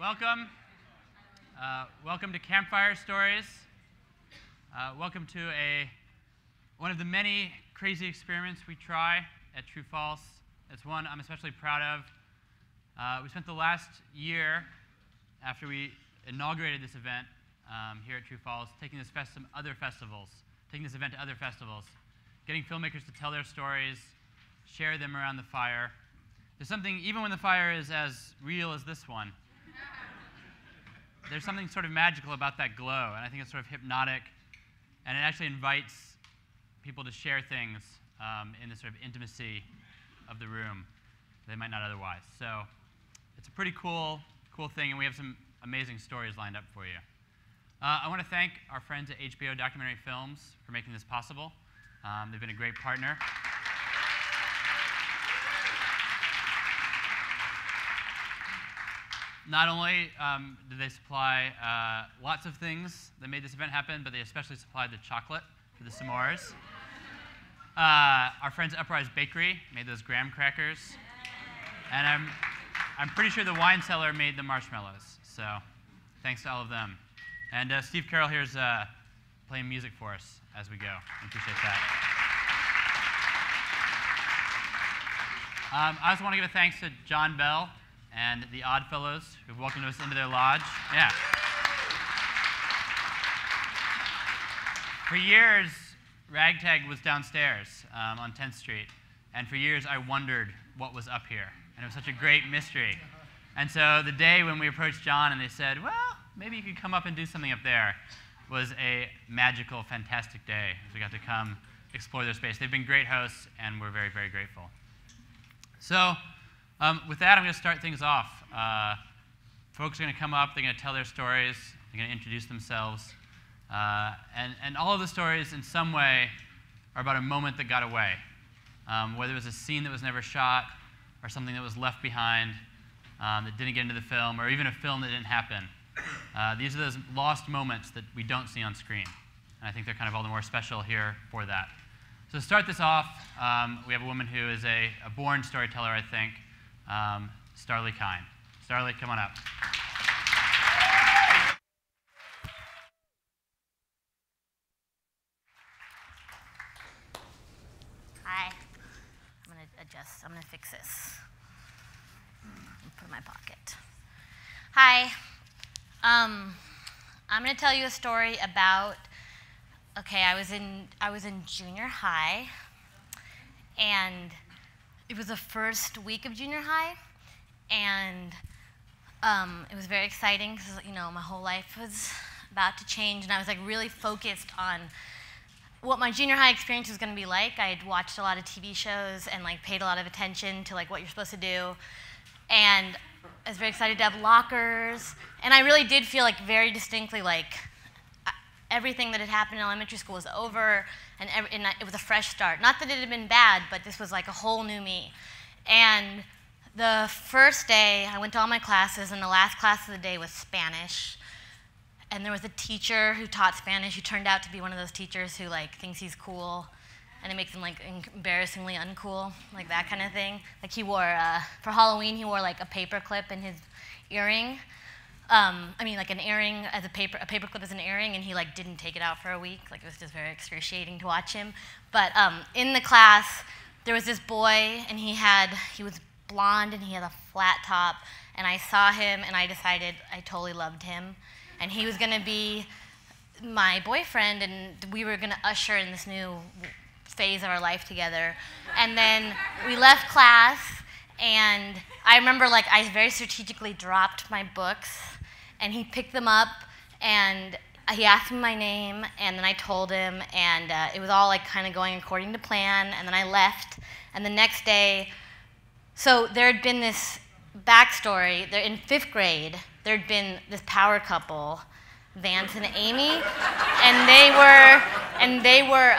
welcome. Welcome to Campfire Stories. Welcome to one of the many crazy experiments we try at True False. It's one I'm especially proud of. We spent the last year, after we inaugurated this event here at True False, taking this event to other festivals, getting filmmakers to tell their stories, share them around the fire. There's something, even when the fire is as real as this one, there's something sort of magical about that glow, and I think it's sort of hypnotic, and it actually invites people to share things in the sort of intimacy of the room they might not otherwise. So it's a pretty cool thing, and we have some amazing stories lined up for you. I want to thank our friends at HBO Documentary Films for making this possible. They've been a great partner. Not only did they supply lots of things that made this event happen, but they especially supplied the chocolate for the s'mores. Our friends at Uprise Bakery made those graham crackers. And I'm pretty sure the wine cellar made the marshmallows. So thanks to all of them. And Steve Carroll here is playing music for us as we go. I appreciate that. I also want to give a thanks to John Bell and the Oddfellows, who've welcomed us into their lodge. Yeah. For years, Ragtag was downstairs on 10th Street, and for years I wondered what was up here, and it was such a great mystery. And so the day when we approached John and they said, well, maybe you could come up and do something up there, was a magical, fantastic day as we got to come explore their space. They've been great hosts, and we're very, very grateful. So with that, I'm going to start things off. Folks are going to come up, they're going to tell their stories, they're going to introduce themselves. And all of the stories, in some way, are about a moment that got away. Whether it was a scene that was never shot, or something that was left behind that didn't get into the film, or even a film that didn't happen. These are those lost moments that we don't see on screen. And I think they're kind of all the more special here for that. So to start this off, we have a woman who is a born storyteller, I think, Starley K. Starley, come on up. Hi. I'm going to adjust. I'm going to fix this. Put it in my pocket. Hi. I'm going to tell you a story about, okay, I was in junior high, and it was the first week of junior high, and it was very exciting because, you know, my whole life was about to change, and I was like really focused on what my junior high experience was going to be like. I had watched a lot of TV shows and like paid a lot of attention to like what you're supposed to do, and I was very excited to have lockers, and I really did feel like very distinctly like everything that had happened in elementary school was over, and it was a fresh start. Not that it had been bad, but this was like a whole new me. And the first day, I went to all my classes, and the last class of the day was Spanish. And there was a teacher who taught Spanish who turned out to be one of those teachers who like thinks he's cool, and it makes him like embarrassingly uncool, like that kind of thing. Like he wore, for Halloween, he wore like a paper clip in his earring. I mean, like an earring as a paper clip as an earring, and he like didn't take it out for a week. Like it was just very excruciating to watch him. But in the class, there was this boy, and he was blonde, and he had a flat top. And I saw him, and I decided I totally loved him, and he was going to be my boyfriend, and we were going to usher in this new phase of our life together. And then we left class, and I remember like I very strategically dropped my books, and he picked them up, and he asked me my name, and then I told him, and it was all like kind of going according to plan, and then I left. And the next day, so there had been this backstory. In 5th grade, there had been this power couple, Vance and Amy, and they were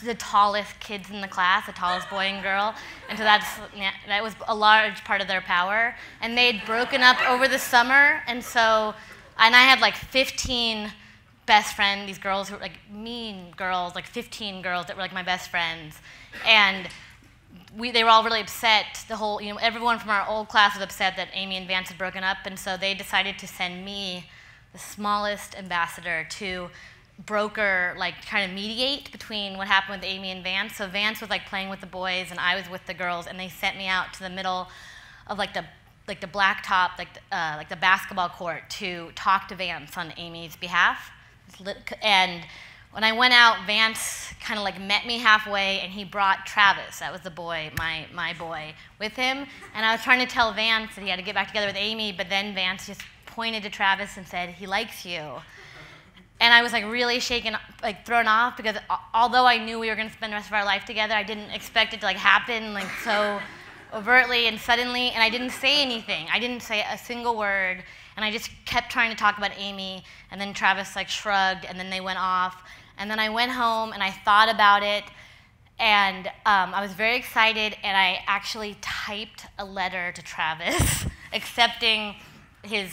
the tallest kids in the class, the tallest boy and girl, and so that was a large part of their power. And they'd broken up over the summer, and I had like 15 best friends, these girls who were like mean girls, like 15 girls that were like my best friends. And they were all really upset. Everyone from our old class was upset that Amy and Vance had broken up, and so they decided to send me, the smallest ambassador, to broker, kind of mediate between what happened with Amy and Vance. So Vance was playing with the boys, and I was with the girls, and they sent me out to the middle of the blacktop, the basketball court, to talk to Vance on Amy's behalf. And when I went out, Vance kind of met me halfway, and he brought Travis, that was the boy, my boy, with him. And I was trying to tell Vance that he had to get back together with Amy, but then Vance just pointed to Travis and said, "He likes you." And I was really shaken, thrown off, because although I knew we were going to spend the rest of our life together, I didn't expect it to happen so overtly and suddenly, and I didn't say anything. I didn't say a single word, and I just kept trying to talk about Amy, and then Travis shrugged, and then they went off. And then I went home, and I thought about it, and I was very excited, and I actually typed a letter to Travis accepting his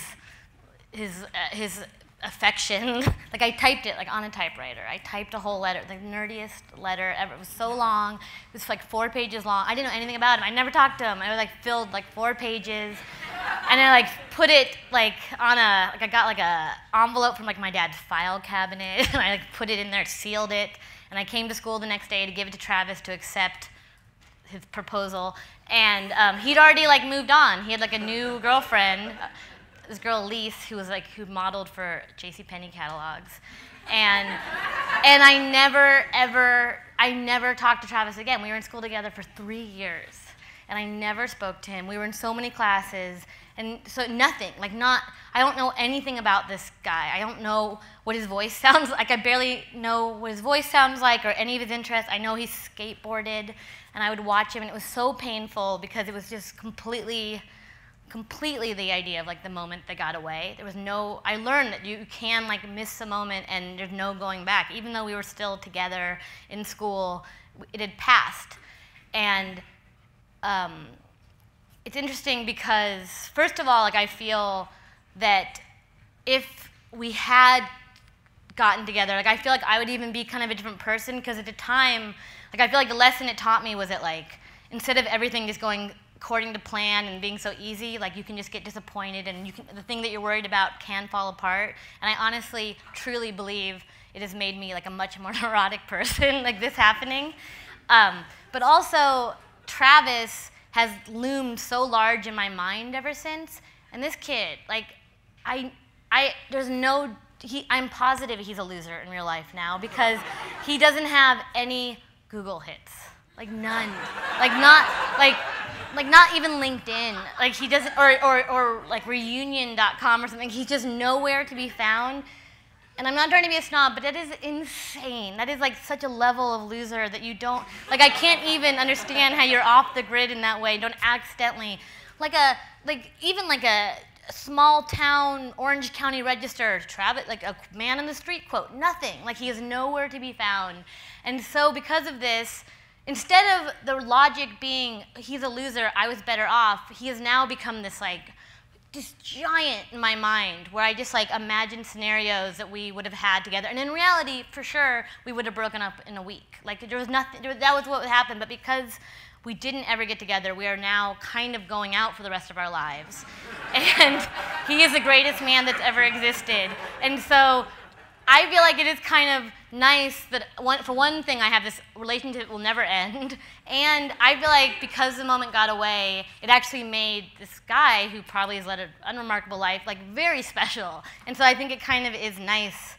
affection. I typed it on a typewriter. I typed a whole letter, the nerdiest letter ever. It was so long. It was 4 pages long. I didn't know anything about him. I never talked to him. I was filled 4 pages, and I put it on a I got a envelope from my dad's file cabinet, and I put it in there, sealed it, and I came to school the next day to give it to Travis to accept his proposal. And he'd already moved on. He had a new girlfriend. This girl, Elise, who was who modeled for JCPenney catalogs. And I never talked to Travis again. We were in school together for 3 years, and I never spoke to him. We were in so many classes, and so nothing, I don't know anything about this guy. I don't know what his voice sounds like. I barely know what his voice sounds like or any of his interests. I know he skateboarded, and I would watch him, and it was so painful because it was just completely the idea of the moment that got away. There was no, I learned that you can miss a moment and there's no going back. Even though we were still together in school, it had passed. And it's interesting because, first of all, I feel that if we had gotten together, I feel I would even be kind of a different person, because at the time, I feel the lesson it taught me was that instead of everything just going according to plan and being so easy, you can just get disappointed, and the thing that you're worried about can fall apart. And I honestly, truly believe it has made me a much more neurotic person, this happening. But also, Travis has loomed so large in my mind ever since. And this kid, I'm positive he's a loser in real life now, because he doesn't have any Google hits. None. Not even LinkedIn. He doesn't, or reunion.com or something. He's just nowhere to be found. And I'm not trying to be a snob, but that is insane. That is such a level of loser that you don't, I can't even understand how you're off the grid in that way. Don't accidentally, even a small town Orange County Register, Travis, a man on the street quote, nothing. He is nowhere to be found. And so because of this, instead of the logic being he's a loser, I was better off, he has now become this giant in my mind, where I just imagine scenarios that we would have had together. And in reality, for sure, we would have broken up in a week. There was nothing, that was what would happen. But because we didn't ever get together, we are now kind of going out for the rest of our lives. And he is the greatest man that's ever existed. And so I feel it is kind of nice that, for one thing, I have this relationship that will never end. And I feel because the moment got away, it actually made this guy, who probably has led an unremarkable life, very special. And so I think it kind of is nice.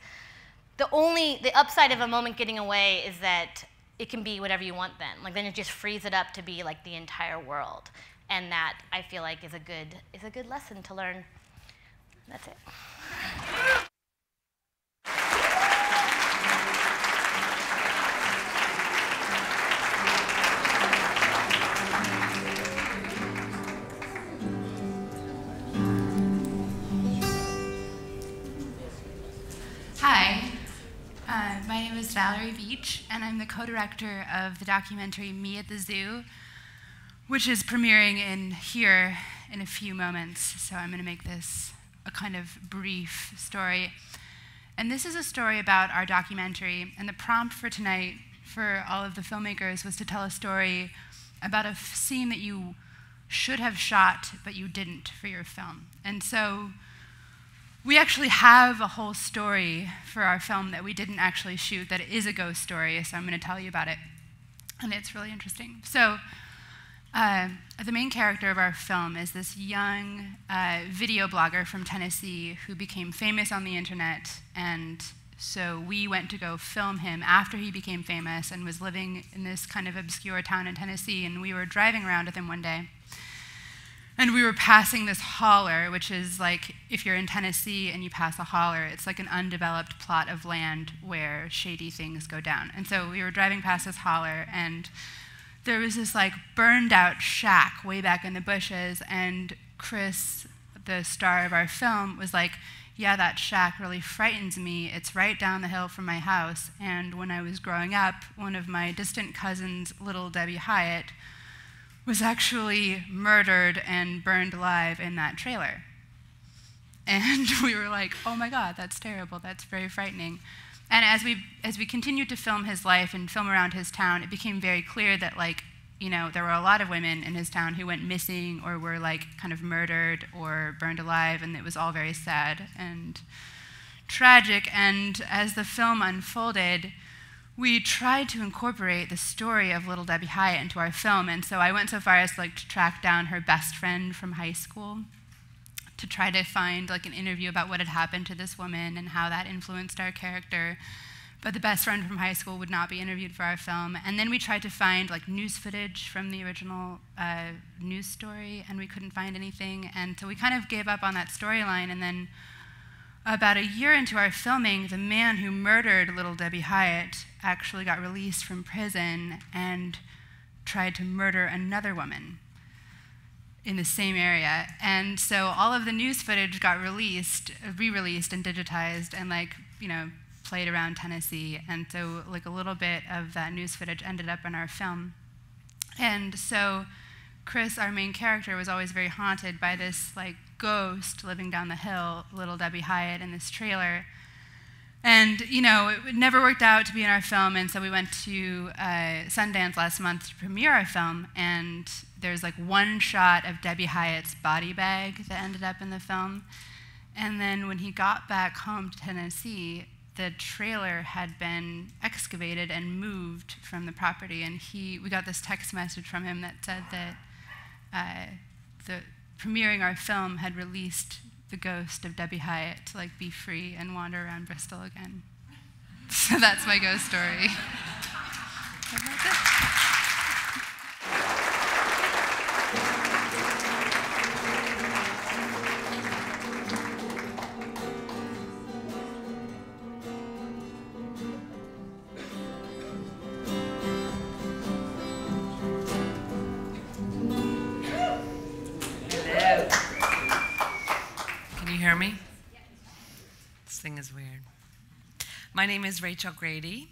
The upside of a moment getting away is that it can be whatever you want then. Then it just frees it up to be the entire world. And that, I feel is a good lesson to learn. That's it. Hi, my name is Valerie Beach, and I'm the co-director of the documentary Me at the Zoo, which is premiering here in a few moments. So I'm going to make this a kind of brief story. And this is a story about our documentary, and the prompt for tonight for all of the filmmakers was to tell a story about a scene that you should have shot, but you didn't for your film. And so we actually have a whole story for our film that we didn't actually shoot that is a ghost story, so I'm going to tell you about it. And it's really interesting. So the main character of our film is this young video blogger from Tennessee who became famous on the internet, and so we went to go film him after he became famous and was living in this kind of obscure town in Tennessee, and we were driving around with him one day. And we were passing this holler, which is like, if you're in Tennessee and you pass a holler, it's like an undeveloped plot of land where shady things go down. And so we were driving past this holler, and there was this like burned out shack way back in the bushes, and Chris, the star of our film, was like, yeah, that shack really frightens me. It's right down the hill from my house, and when I was growing up, one of my distant cousins, little Debbie Hyatt, was actually murdered and burned alive in that trailer. And we were like, oh my God, that's terrible, that's very frightening. And as we continued to film his life and film around his town, it became very clear that, like, you know, there were a lot of women in his town who went missing or were like kind of murdered or burned alive, and it was all very sad and tragic. And as the film unfolded, we tried to incorporate the story of little Debbie Hyatt into our film, and so I went so far as like to track down her best friend from high school to try to find like an interview about what had happened to this woman and how that influenced our character. But the best friend from high school would not be interviewed for our film. And then we tried to find like news footage from the original news story, and we couldn't find anything. And so we kind of gave up on that storyline. And then about a year into our filming, the man who murdered little Debbie Hyatt actually got released from prison and tried to murder another woman in the same area. And so all of the news footage got released, re-released and digitized, and like, you know, played around Tennessee. And so like a little bit of that news footage ended up in our film. And so Chris, our main character, was always very haunted by this like ghost living down the hill, little Debbie Hyatt, in this trailer. And, you know, it never worked out to be in our film, and so we went to Sundance last month to premiere our film, and there's like one shot of Debbie Hyatt's body bag that ended up in the film. And then when he got back home to Tennessee, the trailer had been excavated and moved from the property, and we got this text message from him that said that premiering our film had released the ghost of Debbie Hyatt to like be free and wander around Bristol again. So that's my ghost story. And that's it. Hear me? This thing is weird. My name is Rachel Grady,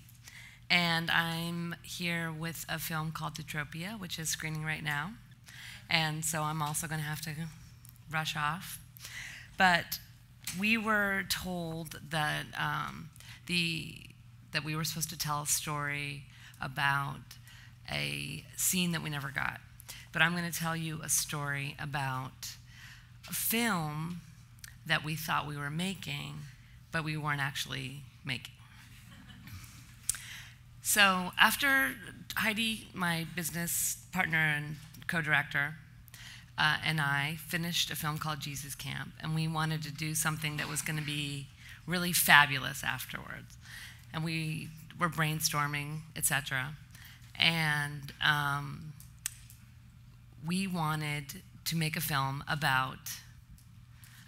and I'm here with a film called Utopia, which is screening right now. And so I'm also going to have to rush off. But we were told that that we were supposed to tell a story about a scene that we never got. But I'm going to tell you a story about a film that we thought we were making, but we weren't actually making. So after Heidi, my business partner and co-director, and I finished a film called Jesus Camp, and we wanted to do something that was going to be really fabulous afterwards. And we were brainstorming, etc. And we wanted to make a film about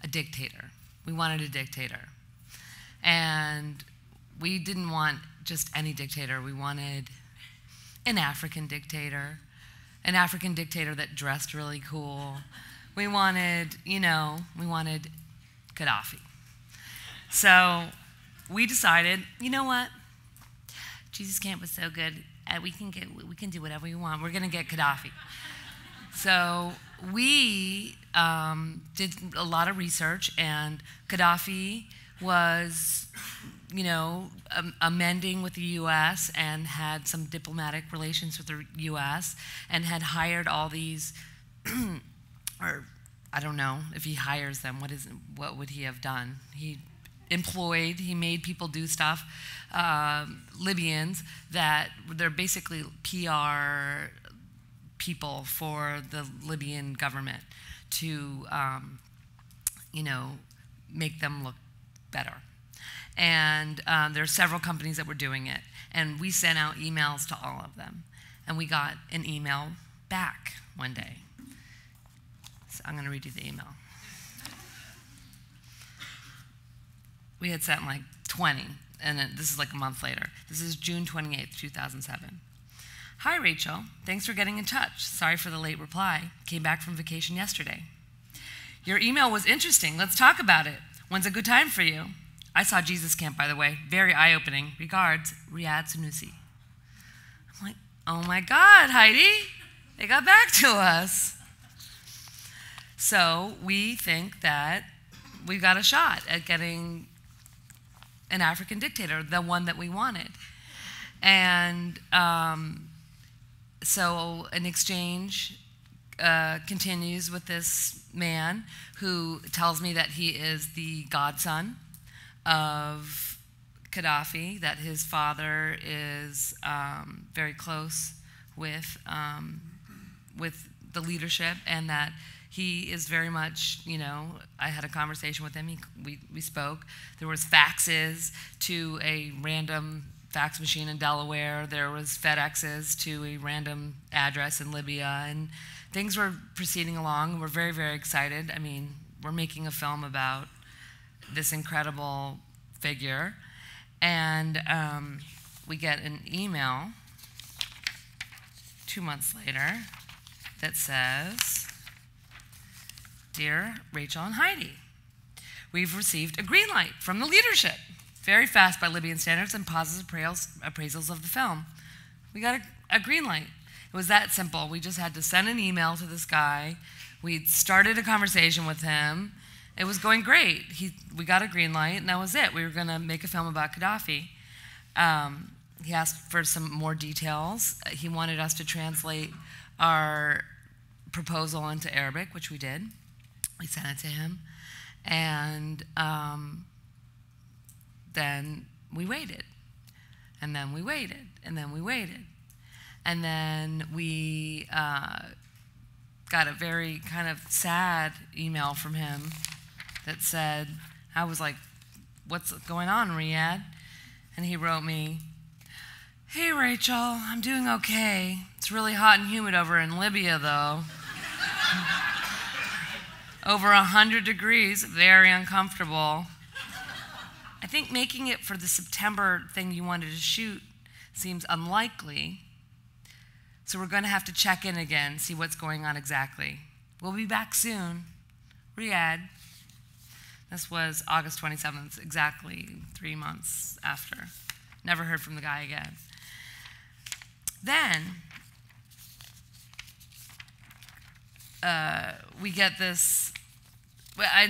a dictator. We wanted a dictator. And we didn't want just any dictator. We wanted an African dictator that dressed really cool. We wanted, you know, we wanted Gaddafi. So we decided, you know what? Jesus Camp was so good. We can do whatever we want. We're going to get Gaddafi. So we did a lot of research, and Gaddafi was you know, amending with the U.S. and had some diplomatic relations with the U.S. and had hired all these, or I don't know if he hires them. What would he have done? He made people do stuff, Libyans, that they're basically PR people for the Libyan government to, you know, make them look better. And there are several companies that were doing it. And we sent out emails to all of them. And we got an email back one day. So I'm going to read you the email. We had sent like 20, and this is like a month later. This is June 28th, 2007. Hi, Rachel. Thanks for getting in touch. Sorry for the late reply. Came back from vacation yesterday. Your email was interesting. Let's talk about it. When's a good time for you? I saw Jesus Camp, by the way. Very eye-opening. Regards, Riyadh Sanusi. I'm like, oh my God, Heidi. They got back to us. So we think that we got a shot at getting an African dictator, the one that we wanted. And so an exchange continues with this man who tells me that he is the godson of Gaddafi, that his father is very close with the leadership, and that he is very much, you know, I had a conversation with him, we spoke. There was faxes to a random fax machine in Delaware. There was FedExes to a random address in Libya, and things were proceeding along. We're very, very excited. I mean, we're making a film about this incredible figure, and we get an email 2 months later that says, Dear Rachel and Heidi, we've received a green light from the leadership. Very fast by Libyan standards and positive appraisals of the film. We got a green light. It was that simple. We just had to send an email to this guy. We started a conversation with him. It was going great. We got a green light, and that was it. We were going to make a film about Gaddafi. He asked for some more details. He wanted us to translate our proposal into Arabic, which we did. We sent it to him, and then we waited, and then we waited, and then we waited. And then we got a very kind of sad email from him that said, I was like, what's going on, Riyadh? And he wrote me, hey, Rachel, I'm doing okay. It's really hot and humid over in Libya, though. Over 100 degrees, very uncomfortable. I think making it for the September thing you wanted to shoot seems unlikely. So we're going to have to check in again, see what's going on exactly. We'll be back soon. Riyadh. This was August 27th, exactly 3 months after. Never heard from the guy again. Then we get this. Well, we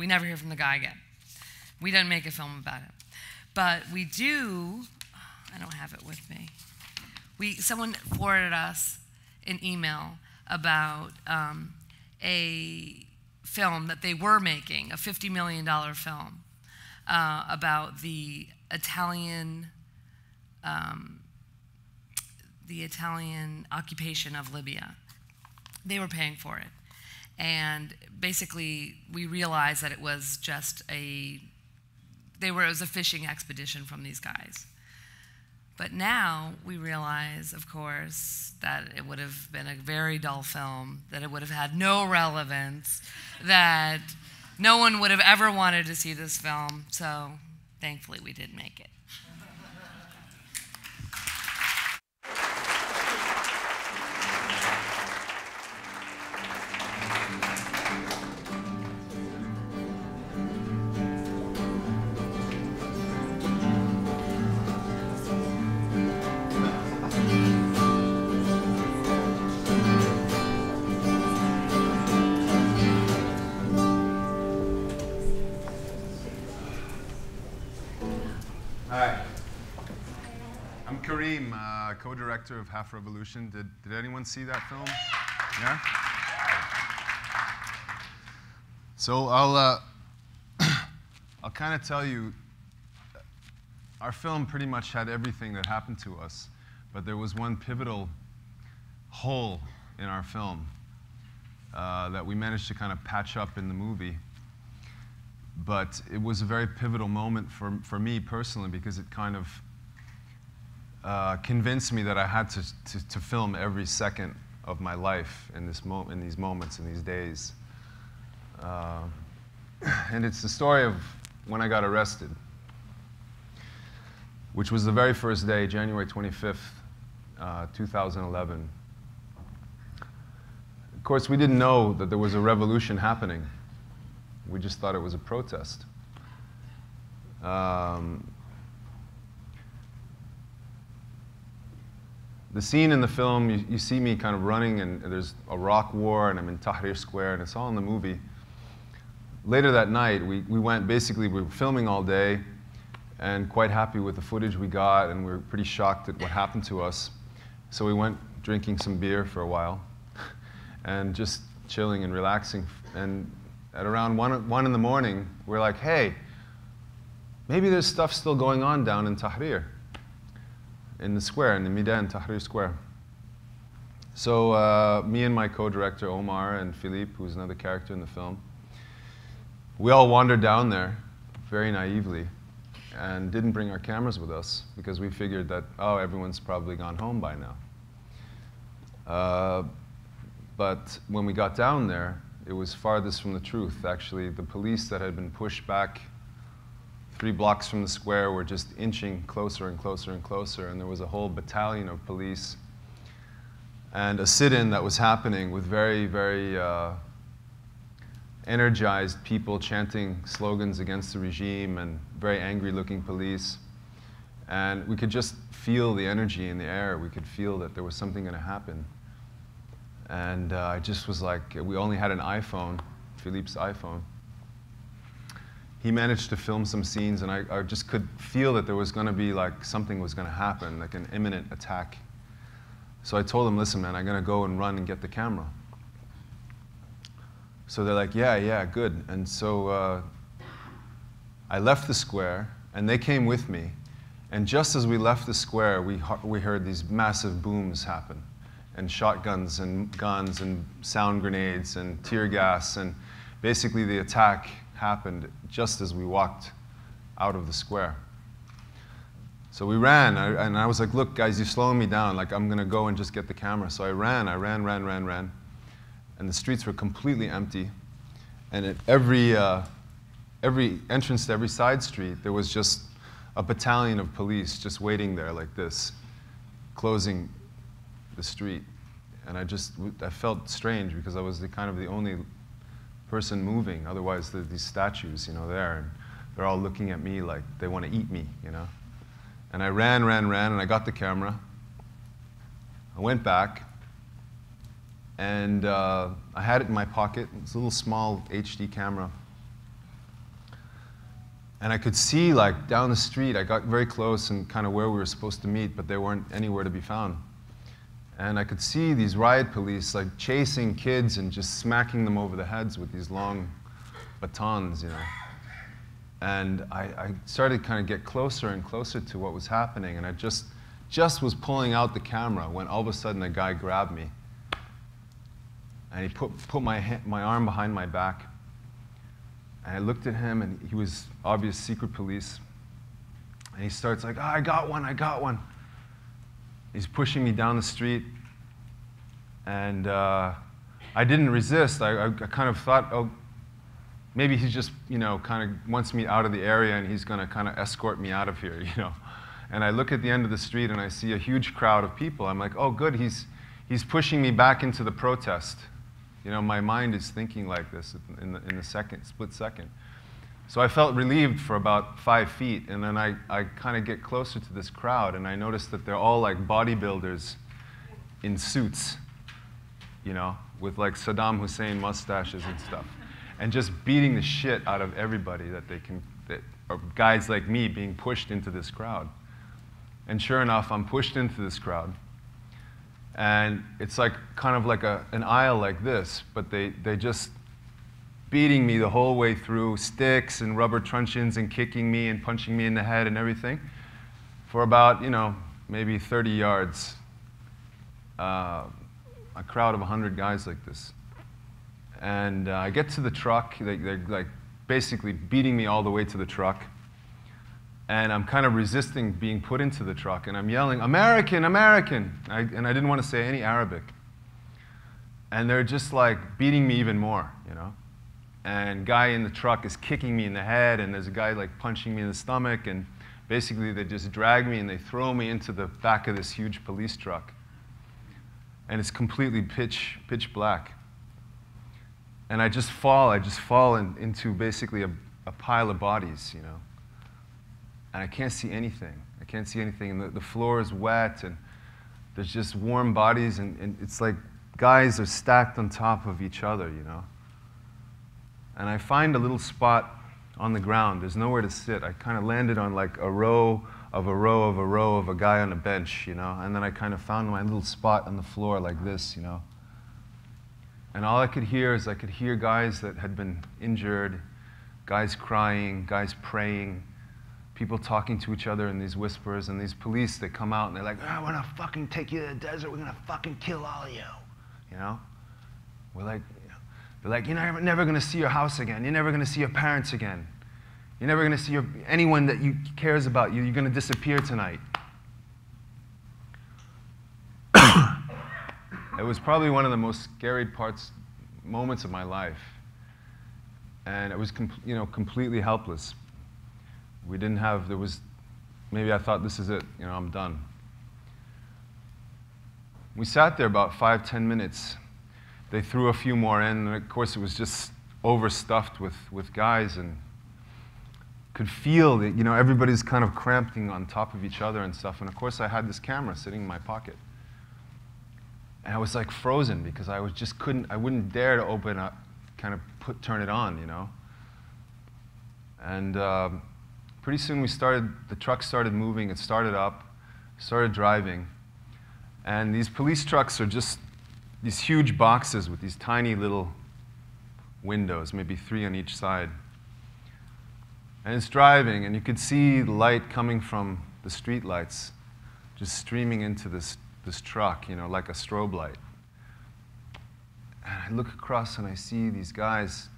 never hear from the guy again. We didn't make a film about it, but we do. I don't have it with me. Someone forwarded us an email about a film that they were making, a $50 million film about the Italian occupation of Libya. They were paying for it. And basically, we realized that it was just it was a fishing expedition from these guys. But now we realize, of course, that it would have been a very dull film, that it would have had no relevance, that no one would have ever wanted to see this film. So thankfully, we did make it. Kareem, co-director of Half Revolution. Did anyone see that film? Yeah? So I'll kind of tell you, our film pretty much had everything that happened to us, but there was one pivotal hole in our film that we managed to kind of patch up in the movie. But it was a very pivotal moment for me personally, because it kind of convinced me that I had to film every second of my life in these moments, in these days. And it's the story of when I got arrested, which was the very first day, January 25th, 2011. Of course, we didn't know that there was a revolution happening. We just thought it was a protest. The scene in the film, you see me kind of running, and there's a rock war, and I'm in Tahrir Square, and it's all in the movie. Later that night, we went, basically, we were filming all day, and quite happy with the footage we got, and we were pretty shocked at what happened to us. So we went drinking some beer for a while, and just chilling and relaxing. And at around 1 in the morning, we're like, hey, maybe there's stuff still going on down in Tahrir, in the square, in the Midan, Tahrir Square. So me and my co-director, Omar, and Philippe, who's another character in the film, we all wandered down there very naively and didn't bring our cameras with us because we figured that, oh, everyone's probably gone home by now. But when we got down there, it was farthest from the truth. Actually, the police that had been pushed back 3 blocks from the square were just inching closer and closer and closer, and there was a whole battalion of police and a sit-in that was happening with very, very energized people chanting slogans against the regime, and very angry-looking police. And we could just feel the energy in the air. We could feel that there was something going to happen. And I just was like, we only had an iPhone, Philippe's iPhone. He managed to film some scenes, and I just could feel that there was going to be like something was going to happen, like an imminent attack. So I told him, listen, man, I'm going to go and run and get the camera. So they're like, yeah, good. And so I left the square, and they came with me. And just as we left the square, we heard these massive booms happen, and shotguns and guns and sound grenades and tear gas. And basically the attack happened just as we walked out of the square. So we ran, and I was like, look, guys, you're slowing me down. Like, I'm going to go and just get the camera. So I ran. And the streets were completely empty. And at every entrance to every side street, there was just a battalion of police just waiting there like this, closing the street. And I felt strange because I was kind of the only person moving. Otherwise, there are these statues, there, and they're all looking at me like they want to eat me, And I ran, and I got the camera. I went back, and I had it in my pocket. It's a little small HD camera. And I could see, like, down the street, I got very close and kind of where we were supposed to meet, but they weren't anywhere to be found. And I could see these riot police, like, chasing kids and just smacking them over the heads with these long batons, And I started to kind of get closer and closer to what was happening, and I just was pulling out the camera when all of a sudden a guy grabbed me. And he put my arm behind my back. And I looked at him, and he was obvious secret police. And he starts like, oh, I got one. He's pushing me down the street. And I didn't resist. I kind of thought, oh, maybe he's just, kind of wants me out of the area, and he's going to kind of escort me out of here, And I look at the end of the street, and I see a huge crowd of people. I'm like, oh, good, he's pushing me back into the protest. My mind is thinking like this in the split second. So I felt relieved for about 5 feet, and then I kind of get closer to this crowd, and I noticed that they're all like bodybuilders in suits, with like Saddam Hussein mustaches and stuff, and just beating the shit out of everybody that or guys like me being pushed into this crowd. And sure enough, I'm pushed into this crowd. And it's like kind of like an aisle like this, but they just beating me the whole way through, sticks and rubber truncheons and kicking me and punching me in the head and everything for about, maybe 30 yards. A crowd of 100 guys like this. And I get to the truck. They're like basically beating me all the way to the truck. And I'm kind of resisting being put into the truck. And I'm yelling, "American, American!" And I didn't want to say any Arabic. And they're just like beating me even more, And guy in the truck is kicking me in the head. And there's a guy like punching me in the stomach. And basically they just drag me and they throw me into the back of this huge police truck. And it's completely pitch black. And I just fall into basically a pile of bodies, And I can't see anything. I can't see anything. And the floor is wet, and there's just warm bodies, and it's like guys are stacked on top of each other, And I find a little spot on the ground. There's nowhere to sit. I kind of landed on like a row of a guy on a bench, And then I kind of found my little spot on the floor like this, And all I could hear is guys that had been injured, guys crying, guys praying, people talking to each other in these whispers, and these police, they come out and they're like, "Oh, we're gonna fucking take you to the desert. We're gonna fucking kill all of you." We're like, they're like, "You're never gonna see your house again. You're never gonna see your parents again. You're never gonna see anyone that cares about you. You're gonna disappear tonight." It was probably one of the most scary moments of my life. And it was completely helpless. Maybe I thought, this is it, I'm done. We sat there about 5-10 minutes. They threw a few more in, and of course it was just overstuffed with guys, and could feel that, everybody's kind of cramping on top of each other and stuff. And of course I had this camera sitting in my pocket. And I was like frozen because I wouldn't dare to open up, kind of turn it on, And pretty soon the truck started moving, it started up, started driving. And these police trucks are just these huge boxes with these tiny little windows, maybe 3 on each side. And it's driving, and you could see the light coming from the street lights, just streaming into this truck, like a strobe light. And I look across and I see these guys,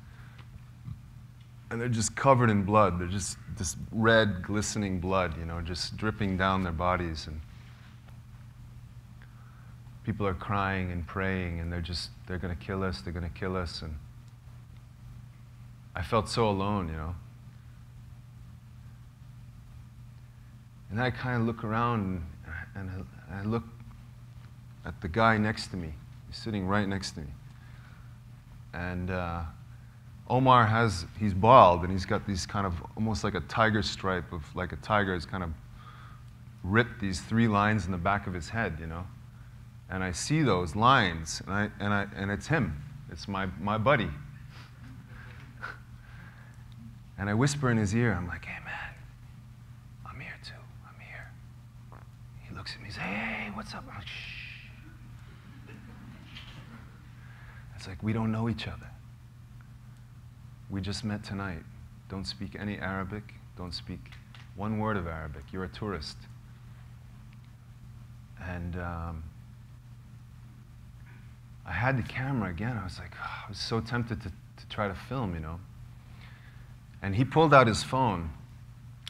and they're just covered in blood. They're just this red, glistening blood, just dripping down their bodies. And people are crying and praying, and they're going to kill us, they're going to kill us. And I felt so alone, And then I kind of look around, and I look at the guy next to me. He's sitting right next to me. And Omar he's bald, and he's got these kind of, almost like a tiger stripe of, like a tiger has kind of ripped these 3 lines in the back of his head, And I see those lines, and it's him. It's my buddy. And I whisper in his ear, I'm like, "Hey, man, I'm here too. I'm here." He looks at me, he's like, "Hey, what's up?" I'm like, "Shh." It's like, we don't know each other. We just met tonight. Don't speak any Arabic. Don't speak one word of Arabic. You're a tourist. And I had the camera again. I was like, I was so tempted to try to film, And he pulled out his phone.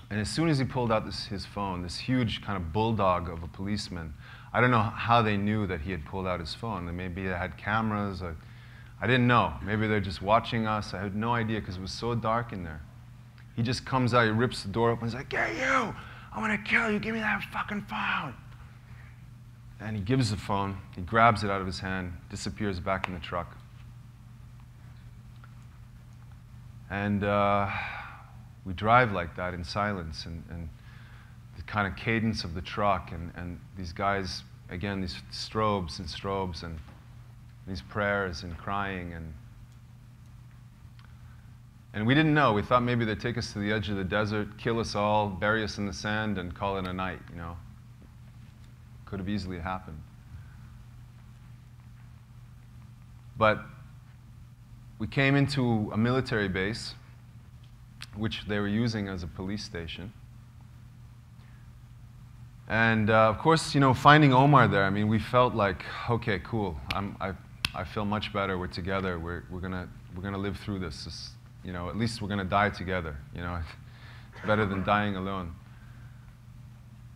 And as soon as he pulled out his phone, this huge kind of bulldog of a policeman, I don't know how they knew that he had pulled out his phone. Maybe they had cameras. I didn't know. Maybe they're just watching us. I had no idea because it was so dark in there. He just comes out, he rips the door open, he's like, "Hey, you! I'm going to kill you. Give me that fucking phone." And he gives the phone. He grabs it out of his hand, disappears back in the truck. And we drive like that in silence, and the kind of cadence of the truck, and these guys, again, these strobes, and these prayers and crying, and we didn't know. We thought maybe they'd take us to the edge of the desert, kill us all, bury us in the sand, and call it a night, Could have easily happened. But we came into a military base, which they were using as a police station. And of course, you know, finding Omar there, I mean, we felt like, okay, cool. I feel much better. We're together. We're gonna live through this. You know, at least we're gonna die together. You know, it's better than dying alone.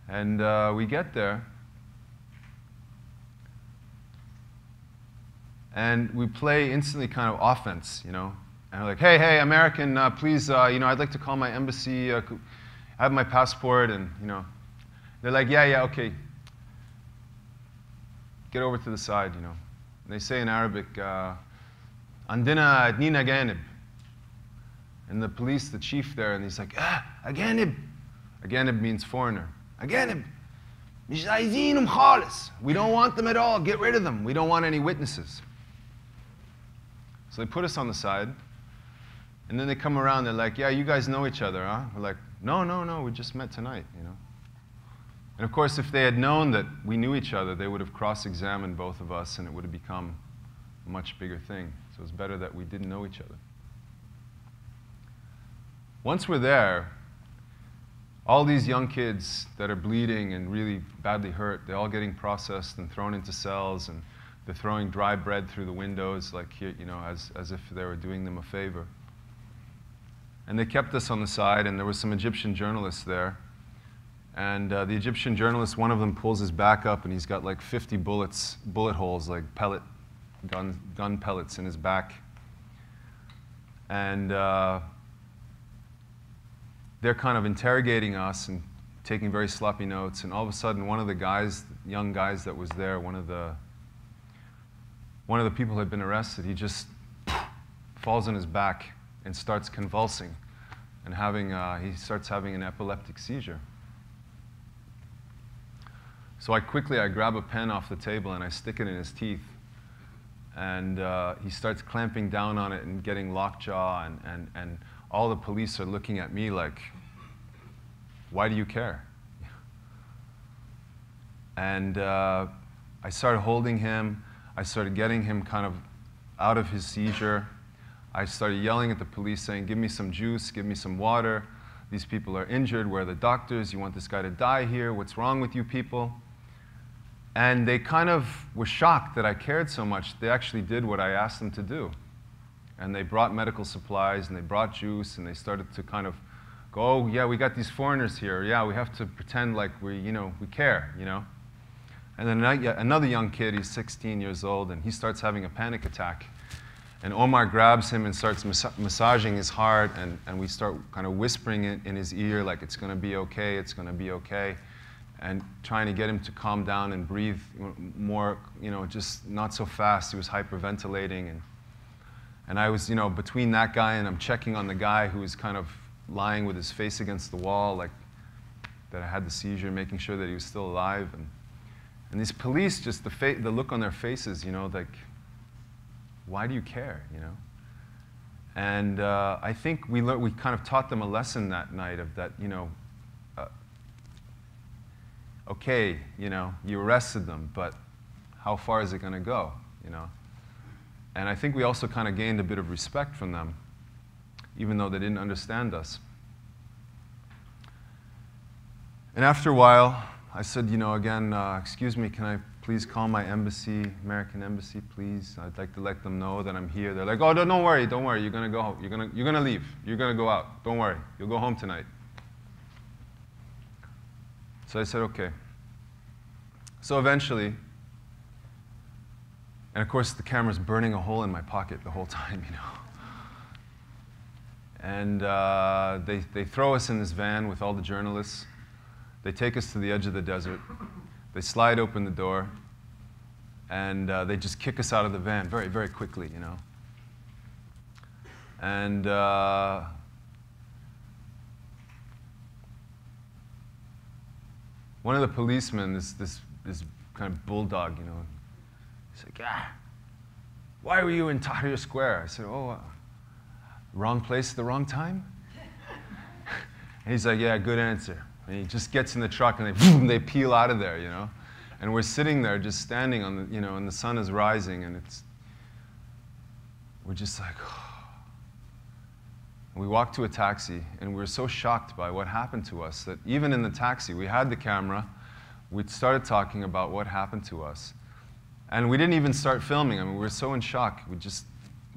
And we get there, and we play instantly kind of offense. You know, and we're like, hey, American, please, you know, I'd like to call my embassy. I have my passport, and you know. They're like, yeah, okay. Get over to the side, you know. And they say in Arabic, Andina adnina ganib. And the police, the chief there, and he's like, aganib. Aganib means foreigner. Aganib. Mish aizinum khalis. We don't want them at all. Get rid of them. We don't want any witnesses. So they put us on the side. And then they come around. They're like, yeah, you guys know each other, huh? We're like, no, we just met tonight, you know. And of course, if they had known that we knew each other, they would have cross-examined both of us, and it would have become a much bigger thing. So it's better that we didn't know each other. Once we're there, all these young kids that are bleeding and really badly hurt, they're all getting processed and thrown into cells, and they're throwing dry bread through the windows, like here, you know, as if they were doing them a favor. And they kept us on the side, and there were some Egyptian journalists there. And the Egyptian journalist, one of them pulls his back up, and he's got like 50 bullet holes, like gun pellets in his back. And they're kind of interrogating us and taking very sloppy notes. And all of a sudden, one of the guys, young guys that was there, one of the people who had been arrested, he just falls on his back and starts convulsing, and he starts having an epileptic seizure. So I grab a pen off the table and I stick it in his teeth. And he starts clamping down on it and getting lockjaw, and all the police are looking at me like, why do you care? And I started holding him. I started getting him kind of out of his seizure. I started yelling at the police saying, give me some juice, give me some water. These people are injured. Where are the doctors? You want this guy to die here? What's wrong with you people? And they kind of were shocked that I cared so much. They actually did what I asked them to do. And they brought medical supplies, and they brought juice, and they started to kind of go, oh, yeah, we got these foreigners here. Yeah, we have to pretend like we care, you know. And then another young kid, he's 16 years old, and he starts having a panic attack. And Omar grabs him and starts massaging his heart, and we start kind of whispering it in his ear like, it's going to be okay, it's going to be okay. And trying to get him to calm down and breathe more, you know, just not so fast. He was hyperventilating. And I was, you know, between that guy, and I'm checking on the guy who was kind of lying with his face against the wall, like that I had the seizure, making sure that he was still alive. And these police, just the look on their faces, you know, like, why do you care, you know? And I think we kind of taught them a lesson that night of that, you know, okay, you know, you arrested them, but how far is it going to go, you know? And I think we also kind of gained a bit of respect from them, even though they didn't understand us. And after a while, I said, you know, again, excuse me, can I please call my embassy, American embassy, please? I'd like to let them know that I'm here. They're like, oh, don't worry, you're going to go home. You're going to leave. You're going to go out. Don't worry. You'll go home tonight. So I said, okay. So eventually, and of course the camera's burning a hole in my pocket the whole time, you know. And they throw us in this van with all the journalists. They take us to the edge of the desert. They slide open the door, and they just kick us out of the van very, very quickly, you know. And one of the policemen, this kind of bulldog, you know, he's like, why were you in Tahrir Square? I said, oh, wrong place at the wrong time? And he's like, yeah, good answer. And he just gets in the truck, and they peel out of there, you know. And we're sitting there just standing on the, and the sun is rising, and we're just like, we walked to a taxi, and we were so shocked by what happened to us that even in the taxi, we had the camera, we started talking about what happened to us. And we didn't even start filming. I mean, we were so in shock. We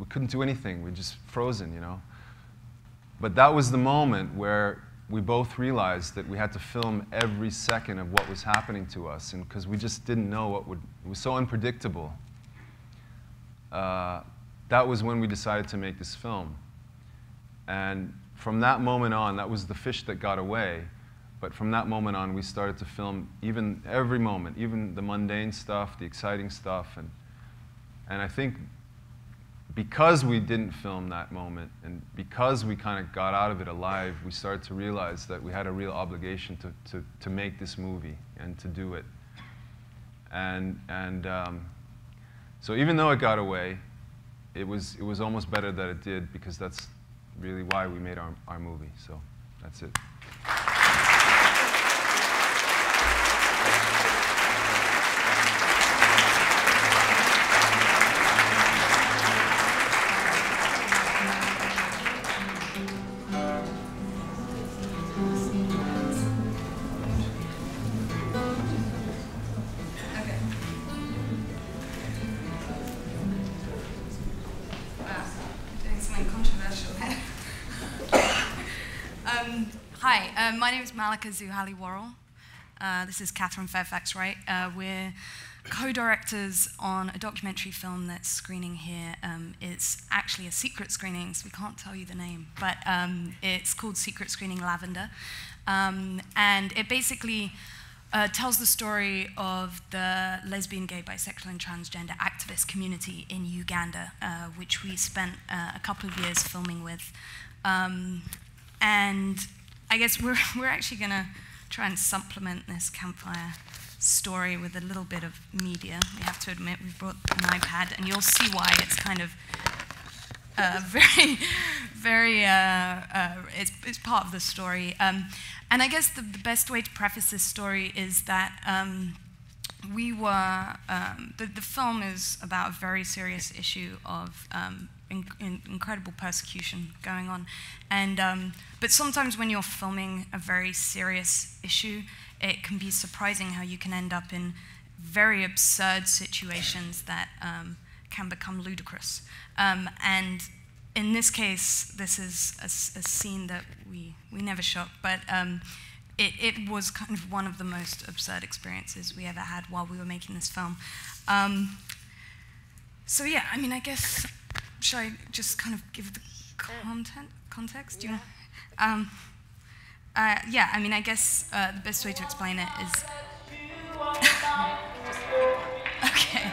couldn't do anything. We were just frozen, But that was the moment where we both realized that we had to film every second of what was happening to us, and because we just didn't know it was so unpredictable. That was when we decided to make this film. And from that moment on, that was the fish that got away. But from that moment on, we started to film every moment, even the mundane stuff, the exciting stuff. And I think because we didn't film that moment, and because we kind of got out of it alive, we started to realize that we had a real obligation to make this movie and to do it. So even though it got away, it was almost better that it did, because that's really why we made our movie. So that's it. My name is Malika Zuhali-Worrell. This is Catherine Fairfax-Wright. We're co-directors on a documentary film that's screening here. It's actually a secret screening, so we can't tell you the name, but it's called Secret Screening Lavender. And it basically tells the story of the lesbian, gay, bisexual, and transgender activist community in Uganda, which we spent a couple of years filming with. And I guess we're actually going to try and supplement this Campfire story with a little bit of media. We have to admit, we've brought an iPad, and you'll see why it's kind of it's part of the story. And I guess the best way to preface this story is that the film is about a very serious issue of incredible persecution going on. And but sometimes when you're filming a very serious issue, it can be surprising how you can end up in very absurd situations that can become ludicrous. And in this case, this is a scene that we never shot, but it was kind of one of the most absurd experiences we ever had while we were making this film. So yeah, I mean, I guess, should I just kind of give the context? Yeah. Yeah, I mean, I guess the best way to explain it is... Okay.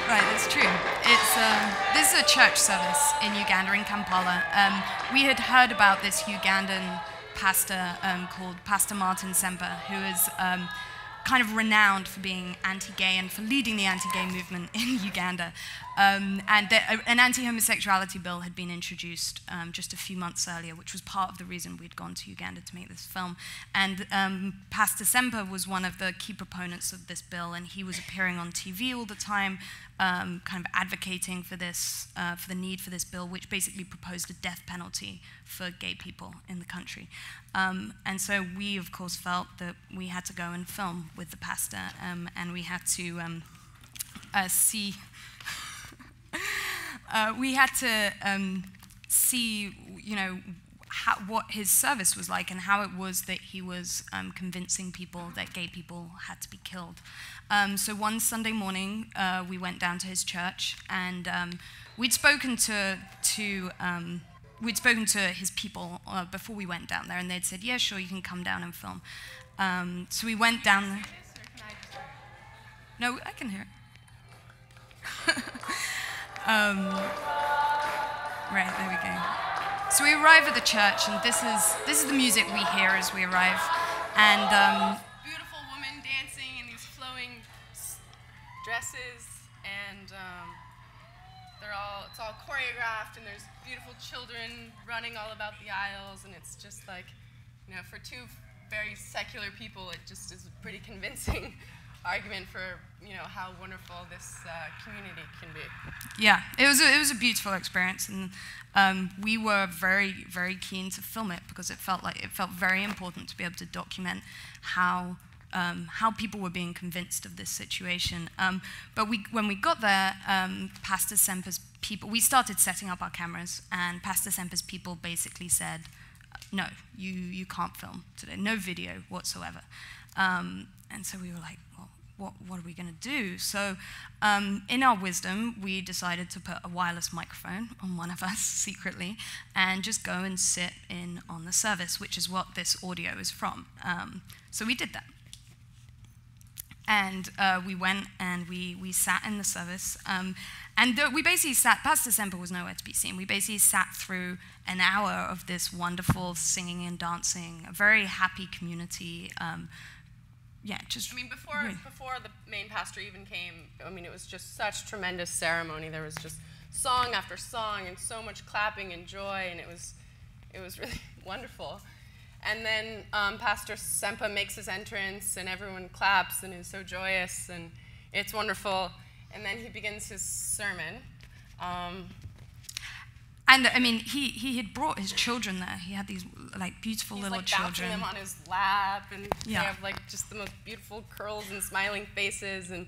Right, that's true. This is a church service in Uganda, in Kampala. We had heard about this Ugandan pastor called Pastor Martin Semper, who is kind of renowned for being anti-gay and for leading the anti-gay movement in Uganda. And an anti-homosexuality bill had been introduced just a few months earlier, which was part of the reason we'd gone to Uganda to make this film. And Pastor Semper was one of the key proponents of this bill, and he was appearing on TV all the time, kind of advocating for this, for the need for this bill, which basically proposed a death penalty for gay people in the country. And so we, of course, felt that we had to go and film with the pastor, and we had to see... we had to see, what his service was like and how it was that he was convincing people that gay people had to be killed. So one Sunday morning, we went down to his church, and we'd spoken to his people before we went down there, and they'd said, "Yeah, sure, you can come down and film." So we went down there. No, I can hear it. Right, there we go. So we arrive at the church, and this is the music we hear as we arrive. And beautiful women dancing in these flowing dresses, and it's all choreographed, and there's beautiful children running all about the aisles, and it's just like, for two very secular people, it just is a pretty convincing argument for how wonderful this community can be. Yeah, it was a beautiful experience, and we were very, very keen to film it because it felt very important to be able to document how people were being convinced of this situation. But when we got there, Pastor Semper's people, we started setting up our cameras, and Pastor Semper's people basically said, no, you can't film today, no video whatsoever. And so we were like, well, what are we going to do? So in our wisdom, we decided to put a wireless microphone on one of us secretly and just go and sit in on the service, which is what this audio is from. So we did that. And we went and we sat in the service. We basically sat, Pastor Semper was nowhere to be seen. We basically sat through an hour of this wonderful singing and dancing, a very happy community. Yeah, just. I mean, before the main pastor even came, I mean, it was just such tremendous ceremony. There was just song after song and so much clapping and joy, and it was really wonderful. And then Pastor Semper makes his entrance, and everyone claps and is so joyous, and it's wonderful. And then he begins his sermon. And I mean, he had brought his children there. He had these like beautiful little children. He's like bouncing them on his lap, and they have like just the most beautiful curls and smiling faces, and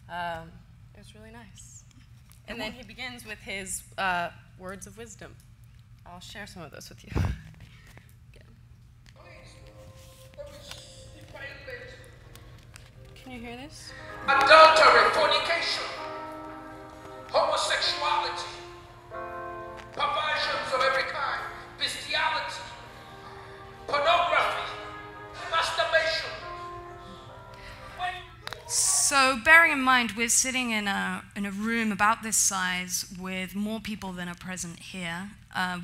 it was really nice. And then he begins with his words of wisdom. I'll share some of those with you. Can you hear this? Adultery, fornication, homosexuality, perversions of every kind, bestiality, pornography, masturbation. So bearing in mind, we're sitting in a room about this size with more people than are present here.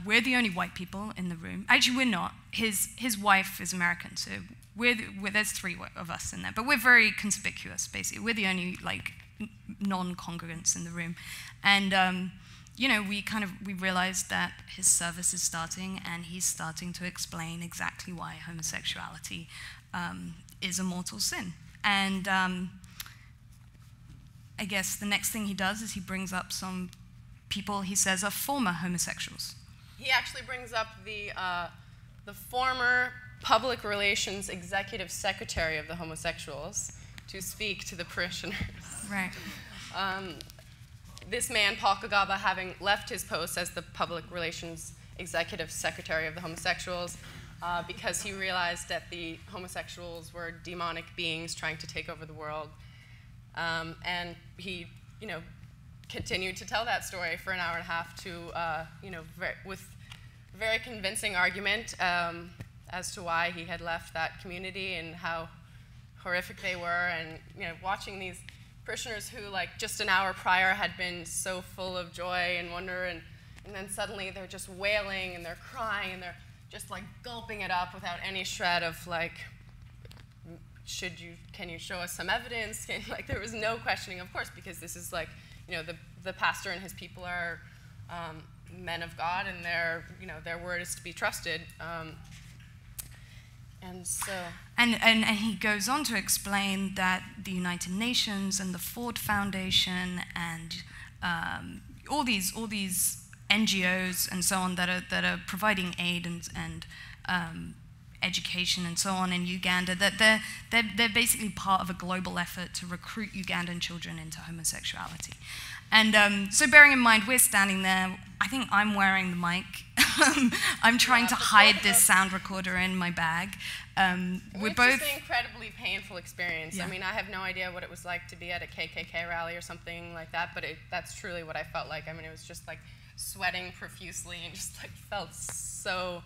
We're the only white people in the room. Actually, we're not. His wife is American, so there's three of us in there, but we're very conspicuous, basically. We're the only, like, non-congregants in the room. And, we realized that his service is starting, and he's starting to explain exactly why homosexuality is a mortal sin. And I guess the next thing he does is he brings up some people he says are former homosexuals. He actually brings up the former public relations executive secretary of the homosexuals to speak to the parishioners. Right. This man, Paul Kagaba, having left his post as the public relations executive secretary of the homosexuals because he realized that the homosexuals were demonic beings trying to take over the world. And he, continued to tell that story for an hour and a half with very convincing argument as to why he had left that community and how horrific they were, and watching these parishioners who, like, just an hour prior had been so full of joy and wonder, and then suddenly they're just wailing and they're crying and they're just like gulping it up without any shred of like, can you show us some evidence? There was no questioning, of course, because this is like, the pastor and his people are men of God, and their word is to be trusted. And so, and he goes on to explain that the United Nations and the Ford Foundation and all these NGOs and so on that are providing aid and education and so on in Uganda, that they're basically part of a global effort to recruit Ugandan children into homosexuality. And so bearing in mind, we're standing there. I think I'm wearing the mic. I'm trying to hide this sound recorder in my bag. It's just an incredibly painful experience. Yeah. I mean, I have no idea what it was like to be at a KKK rally or something like that, but that's truly what I felt like. I mean, it was just like sweating profusely and just like felt so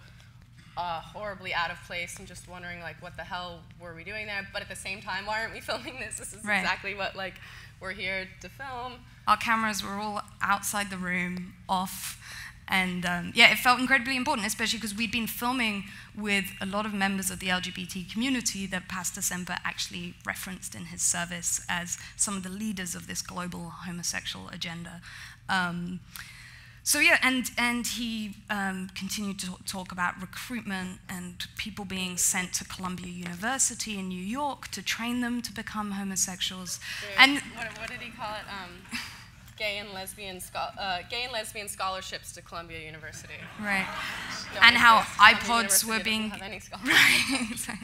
horribly out of place, and just wondering like, what the hell were we doing there? But at the same time, why aren't we filming this? This is right. Exactly what like we're here to film. Our cameras were all outside the room, off, and yeah, it felt incredibly important, especially because we'd been filming with a lot of members of the LGBT community that Pastor Semper actually referenced in his service as some of the leaders of this global homosexual agenda. So yeah, and he continued to talk about recruitment and people being sent to Columbia University in New York to train them to become homosexuals. And what did he call it? Gay and lesbian scholarships to Columbia University. Right. Don't And how exist. iPods were Columbia being doesn't have any scholarships. right.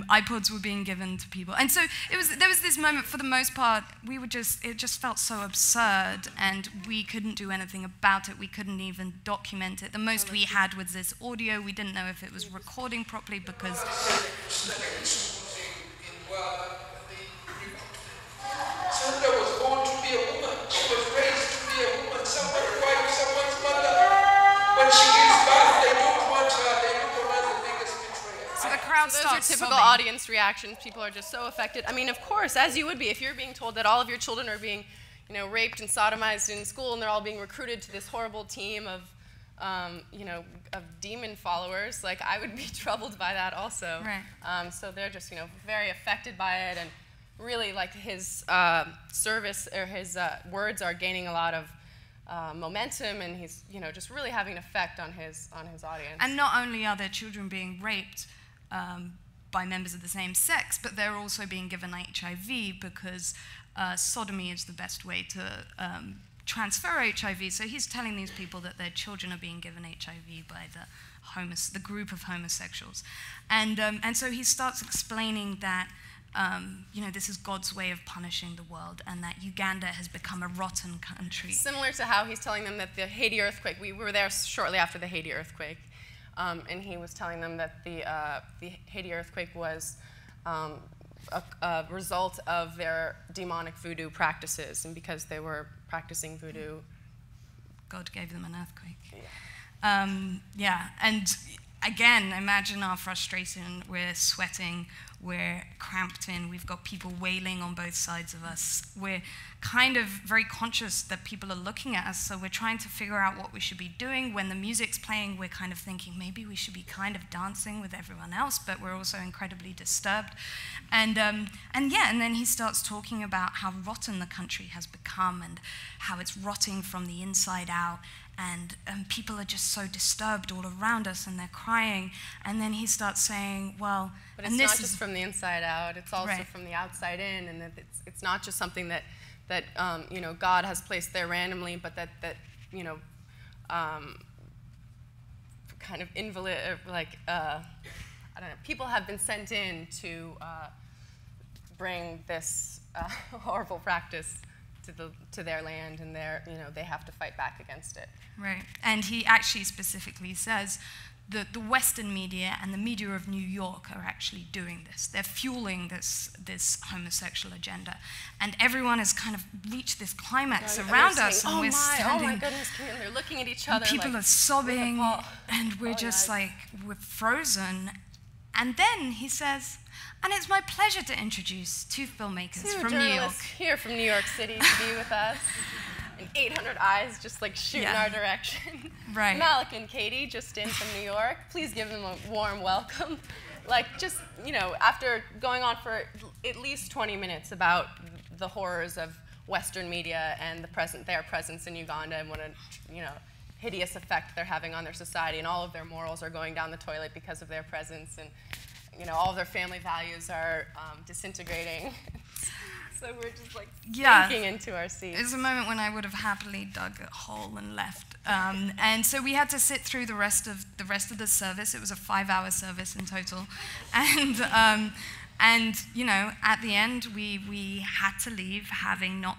iPods were being given to people, and so there was this moment. For the most part, it just felt so absurd, and we couldn't do anything about it. We couldn't even document it. The most we had was this audio. We didn't know if it was recording properly because. Sandra was born to be a woman. She was raised to be a woman. Someone's wife, someone's mother. When she gives birth, they don't want her. They look on her as the biggest betrayer. So the crowd So those starts are typical sobbing. audience reactions. People are just so affected. I mean, of course, as you would be, if you're being told that all of your children are being, raped and sodomized in school, and they're all being recruited to this horrible team of, of demon followers. Like, I would be troubled by that also. Right. So they're just, very affected by it, and really, like, his service or his words are gaining a lot of momentum, and he's, just really having an effect on his audience. And not only are their children being raped by members of the same sex, but they're also being given HIV because sodomy is the best way to transfer HIV. So he's telling these people that their children are being given HIV by the group of homosexuals. And so he starts explaining that this is God's way of punishing the world, and that Uganda has become a rotten country. Similar to how he's telling them that the Haiti earthquake, we were there shortly after the Haiti earthquake, and he was telling them that the Haiti earthquake was a result of their demonic voodoo practices, and because they were practicing voodoo, God gave them an earthquake. Yeah, and again, imagine our frustration. We're sweating, we're cramped in, we've got people wailing on both sides of us. We're kind of very conscious that people are looking at us, so we're trying to figure out what we should be doing. When the music's playing, we're kind of thinking maybe we should be kind of dancing with everyone else, but we're also incredibly disturbed. And then he starts talking about how rotten the country has become and how it's rotting from the inside out. And people are just so disturbed all around us, and they're crying. And then he starts saying, well, but it's not just from the inside out; it's also from the outside in, and that it's not just something that God has placed there randomly, but that kind of invalid, I don't know. People have been sent in to bring this horrible practice to their land, and they have to fight back against it. Right, and he actually specifically says that the Western media and the media of New York are actually doing this. They're fueling this homosexual agenda, and everyone has kind of reached this climax around us, and we're standing. Oh my goodness! And they're looking at each other. People are sobbing, and we're just like we're frozen. And then he says, and it's my pleasure to introduce two filmmakers from New York. Here from New York City to be with us. And 800 eyes just like shooting our direction. Right. Malik and Katie just in from New York. Please give them a warm welcome. Like just, after going on for at least 20 minutes about the horrors of Western media and their presence in Uganda and what a, hideous effect they're having on their society, and all of their morals are going down the toilet because of their presence, and all of their family values are disintegrating. So we're just like sinking into our seats. It's a moment when I would have happily dug a hole and left. And so we had to sit through the rest of the service. It was a 5-hour service in total, and at the end we had to leave, having not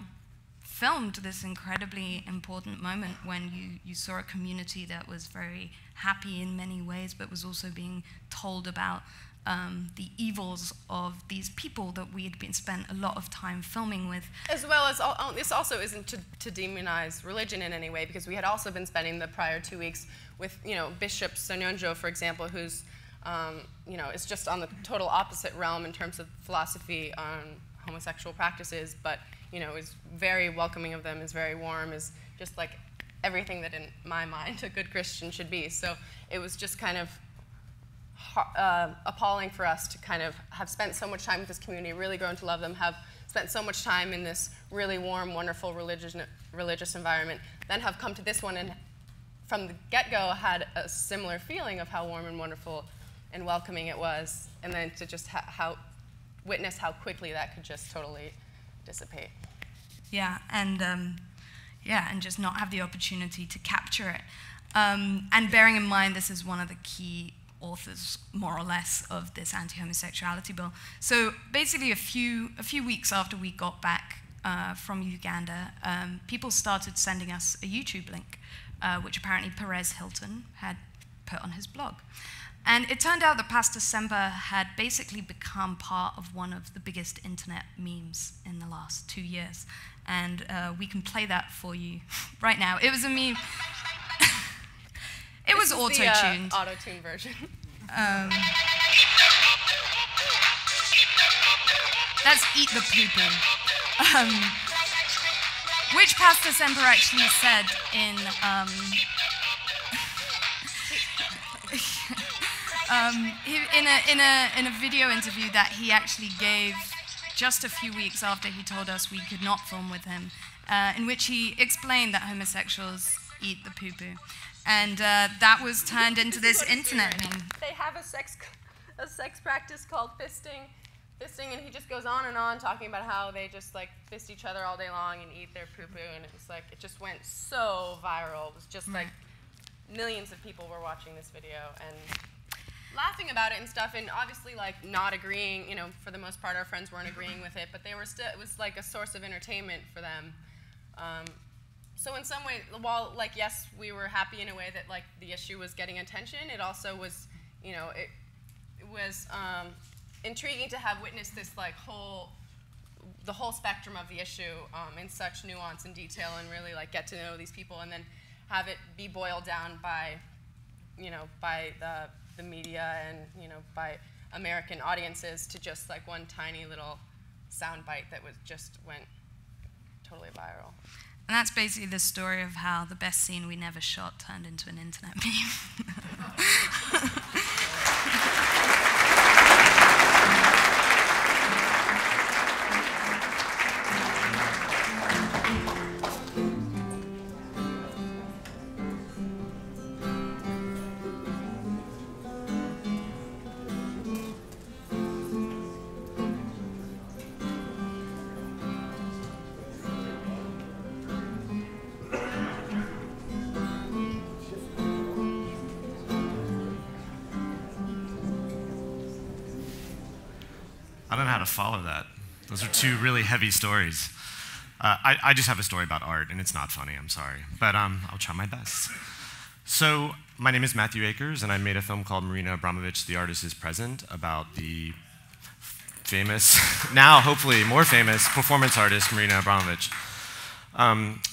filmed this incredibly important moment when you saw a community that was very happy in many ways, but was also being told about the evils of these people that we had spent a lot of time filming with. As well as, this also isn't to demonize religion in any way, because we had also been spending the prior 2 weeks with, Bishop Sonyonjo, for example, who's, is just on the total opposite realm in terms of philosophy on homosexual practices, but, is very welcoming of them, is very warm, is just like everything that in my mind a good Christian should be. So it was just kind of appalling for us to kind of have spent so much time with this community, really grown to love them, have spent so much time in this really warm, wonderful religious environment, then have come to this one and from the get-go had a similar feeling of how warm and wonderful and welcoming it was, and then to just witness how quickly that could just totally dissipate. Yeah, and just not have the opportunity to capture it. And bearing in mind, this is one of the key authors, more or less, of this anti-homosexuality bill. So basically, a few weeks after we got back from Uganda, people started sending us a YouTube link, which apparently Perez Hilton had put on his blog. And it turned out that Pastor Semper had basically become part of one of the biggest internet memes in the last 2 years. And we can play that for you right now. It was a meme. It was auto-tuned. The auto-tuned version. That's Eat the Poo-Poo. Which Pastor Semper actually said in in a video interview that he actually gave just a few weeks after he told us we could not film with him, in which he explained that homosexuals eat the poo-poo. And that was turned into this internet meme. They have a sex practice called fisting, and he just goes on and on talking about how they just like fist each other all day long and eat their poo-poo, and it was like, it just went so viral. It was just like millions of people were watching this video and laughing about it and stuff, and obviously like not agreeing, you know, for the most part our friends weren't agreeing with it, but they were still, it was like a source of entertainment for them. So in some way, while like, yes, we were happy in a way that like the issue was getting attention, it also was, you know, it was intriguing to have witnessed this like the whole spectrum of the issue in such nuance and detail, and really like get to know these people, and then have it be boiled down by, you know, by the media and, you know, by American audiences to just like one tiny little sound bite that went totally viral. And that's basically the story of how the best scene we never shot turned into an internet meme. I don't know how to follow that. Those are two really heavy stories. I just have a story about art, and it's not funny, I'm sorry. But I'll try my best. So my name is Matthew Akers, and I made a film called Marina Abramovich, The Artist is Present, about the famous, now hopefully more famous, performance artist Marina Abramovich.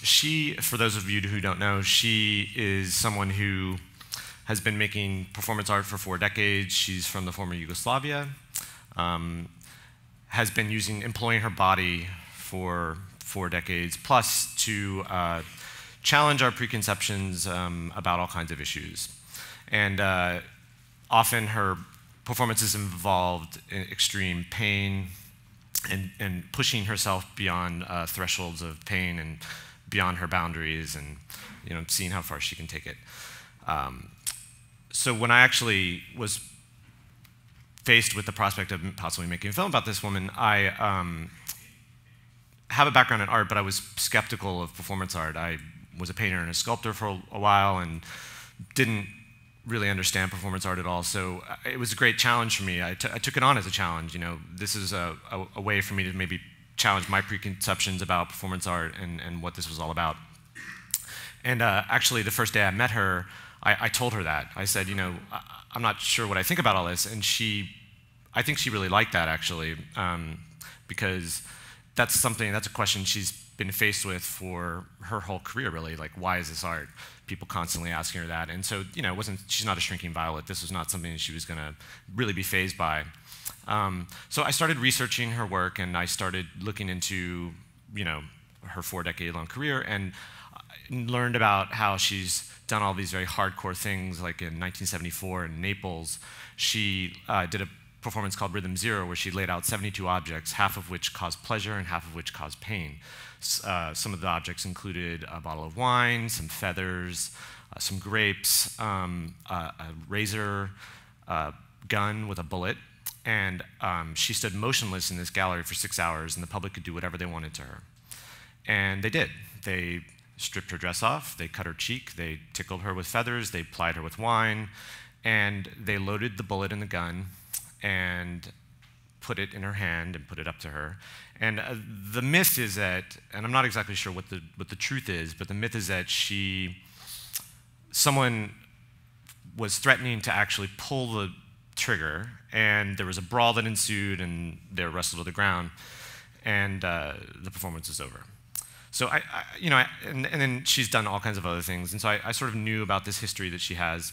She, for those of you who don't know, she is someone who has been making performance art for 4 decades. She's from the former Yugoslavia. Has been employing her body for 4 decades, plus to challenge our preconceptions about all kinds of issues. And often her performances involved extreme pain and pushing herself beyond thresholds of pain and beyond her boundaries, and, you know, seeing how far she can take it. So when I actually was faced with the prospect of possibly making a film about this woman, I have a background in art, but I was skeptical of performance art. I was a painter and a sculptor for a while and didn't really understand performance art at all. So it was a great challenge for me. I took it on as a challenge. You know, this is a way for me to maybe challenge my preconceptions about performance art and what this was all about. And actually, the first day I met her, I told her that. I said, you know, I'm not sure what I think about all this, and I think she really liked that, actually, because that's a question she's been faced with for her whole career, really. Like, why is this art? People constantly asking her that, and so, you know, she's not a shrinking violet. This was not something that she was going to really be fazed by. So I started researching her work, and I started looking into, you know, her 4-decade-long career, and learned about how she's done all these very hardcore things. Like in 1974 in Naples, she did a performance called Rhythm Zero, where she laid out 72 objects, half of which caused pleasure and half of which caused pain. Some of the objects included a bottle of wine, some feathers, some grapes, a razor, a gun with a bullet, and she stood motionless in this gallery for 6 hours, and the public could do whatever they wanted to her. And they did. They stripped her dress off, they cut her cheek, they tickled her with feathers, they plied her with wine, and they loaded the bullet in the gun and put it in her hand and put it up to her. And the myth is that, and I'm not exactly sure what the truth is, but the myth is that someone was threatening to actually pull the trigger, and there was a brawl that ensued, and they were wrestled to the ground, and the performance was over. So and then she's done all kinds of other things, and so I sort of knew about this history that she has.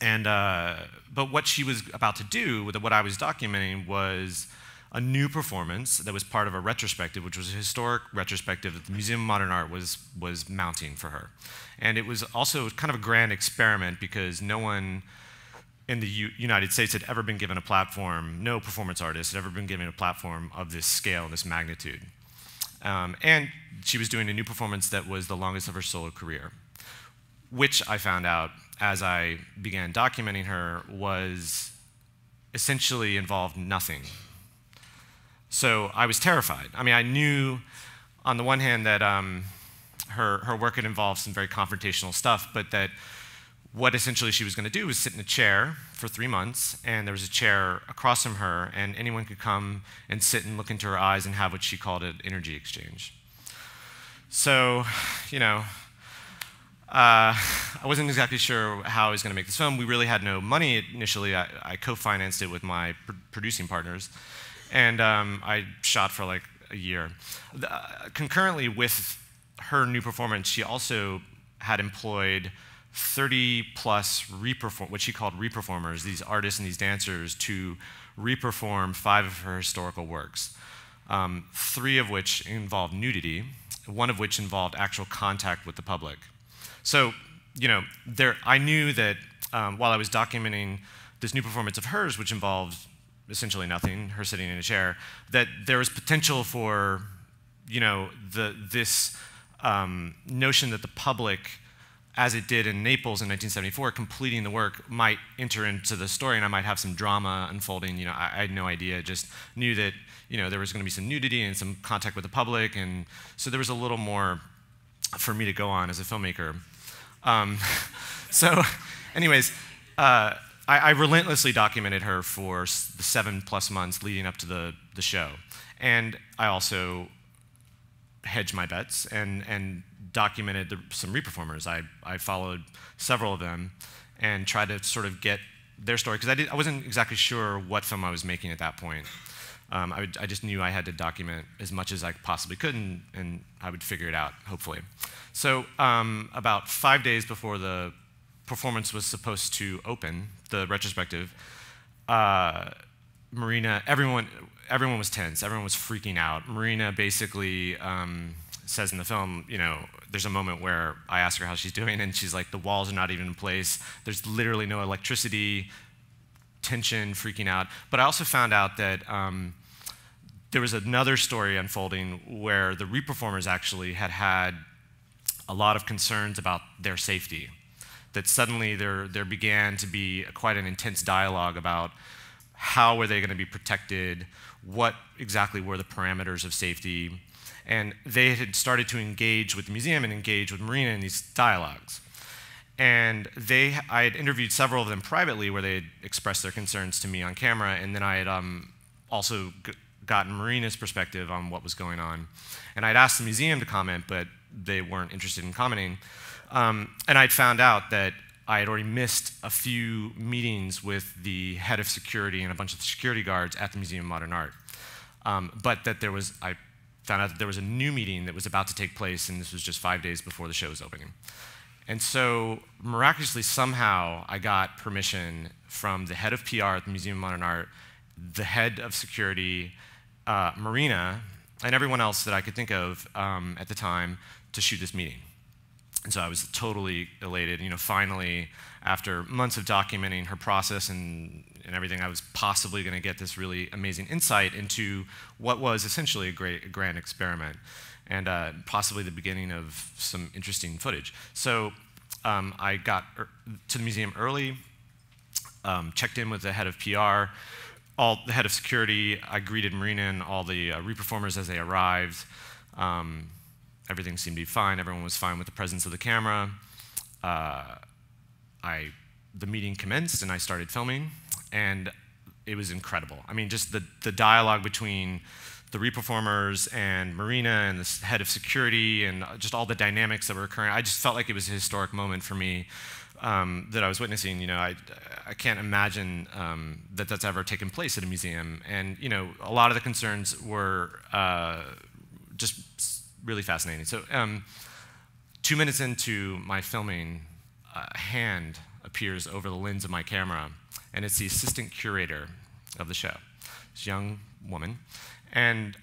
And but what she was about to do, with what I was documenting, was a new performance that was part of a retrospective, which was a historic retrospective that the Museum of Modern Art was mounting for her. And it was also kind of a grand experiment, because no one in the United States had ever been given a platform, no performance artist had ever been given a platform of this scale, this magnitude. And she was doing a new performance that was the longest of her solo career, which I found out as I began documenting her was essentially involved nothing. So I was terrified. I mean, I knew on the one hand that her work had involved some very confrontational stuff, but that what essentially she was going to do was sit in a chair for 3 months, and there was a chair across from her, and anyone could come and sit and look into her eyes and have what she called an energy exchange. So, I wasn't exactly sure how I was going to make this film. We really had no money initially. I co-financed it with my producing partners, and I shot for like a year. Concurrently with her new performance, she also had employed 30-plus what she called reperformers, these artists and these dancers, to reperform 5 of her historical works, 3 of which involved nudity, 1 of which involved actual contact with the public. So, I knew that while I was documenting this new performance of hers, which involved essentially nothing, her sitting in a chair, that there was potential for, this notion that the public, as it did in Naples in 1974, completing the work, might enter into the story, and I might have some drama unfolding. I had no idea, just knew that there was going to be some nudity and some contact with the public, and so there was a little more for me to go on as a filmmaker. So anyways, I relentlessly documented her for the 7+ months leading up to the show, and I also hedged my bets and documented some reperformers. I followed several of them and tried to sort of get their story, because I wasn't exactly sure what film I was making at that point. I just knew I had to document as much as I possibly could, and I would figure it out, hopefully. So about 5 days before the performance was supposed to open, the retrospective, Marina, everyone was tense, everyone was freaking out. Marina basically says in the film, there's a moment where I ask her how she's doing, and she's like, the walls are not even in place, there's literally no electricity, tension, freaking out. But I also found out that there was another story unfolding where the reperformers actually had a lot of concerns about their safety. That suddenly there began to be quite an intense dialogue about how were they going to be protected, what exactly were the parameters of safety, and they had started to engage with the museum and engage with Marina in these dialogues. And I had interviewed several of them privately where they had expressed their concerns to me on camera, and then I had also gotten Marina's perspective on what was going on. And I'd asked the museum to comment, but they weren't interested in commenting. And I'd found out that I had already missed a few meetings with the head of security and a bunch of security guards at the Museum of Modern Art. But that I found out that there was a new meeting that was about to take place, and this was just 5 days before the show was opening. And so, miraculously, somehow, I got permission from the head of PR at the Museum of Modern Art, the head of security, Marina, and everyone else that I could think of at the time to shoot this meeting. And so I was totally elated. Finally, after months of documenting her process and and everything, I was possibly going to get this really amazing insight into what was essentially a grand experiment, and possibly the beginning of some interesting footage. So I got to the museum early, checked in with the head of PR, the head of security. I greeted Marina and all the reperformers as they arrived. Everything seemed to be fine. Everyone was fine with the presence of the camera. The meeting commenced, and I started filming, and it was incredible. I mean, just the dialogue between the reperformers and Marina and the head of security and just all the dynamics that were occurring. I just felt like it was a historic moment for me that I was witnessing. You know, I can't imagine that that's ever taken place at a museum. And you know, a lot of the concerns were just really fascinating. So 2 minutes into my filming, a hand appears over the lens of my camera, and it's the assistant curator of the show. This young woman, and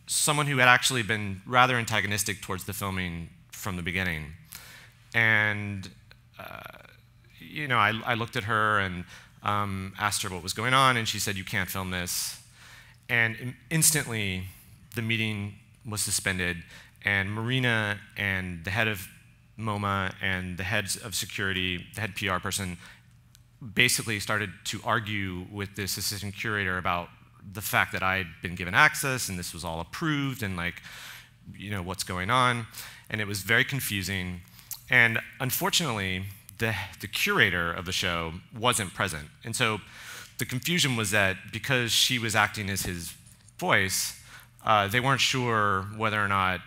someone who had actually been rather antagonistic towards the filming from the beginning. And you know, I looked at her and asked her what was going on, and she said, "You can't film this." And instantly, the meeting was suspended, and Marina and the head of MoMA and the heads of security, the head PR person, basically started to argue with this assistant curator about the fact that I'd been given access and this was all approved and, like, you know, what's going on. And it was very confusing. And unfortunately, the curator of the show wasn't present. And so the confusion was that because she was acting as his voice, they weren't sure whether or not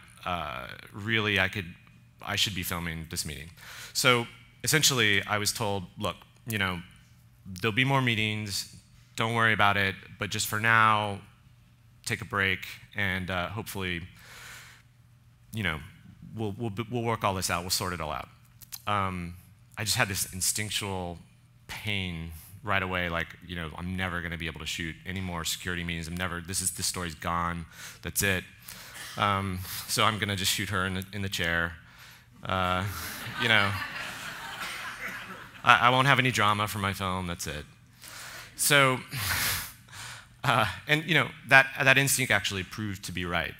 really I should be filming this meeting. So essentially, I was told, look, you know, there'll be more meetings, don't worry about it, but just for now, take a break, and hopefully, you know, we'll work all this out, we'll sort it all out. I just had this instinctual pain right away, like, you know, I'm never gonna be able to shoot any more security meetings, this story's gone, that's it. So I'm gonna just shoot her in the chair. You know, I won't have any drama for my film, that's it. So, and you know, that instinct actually proved to be right.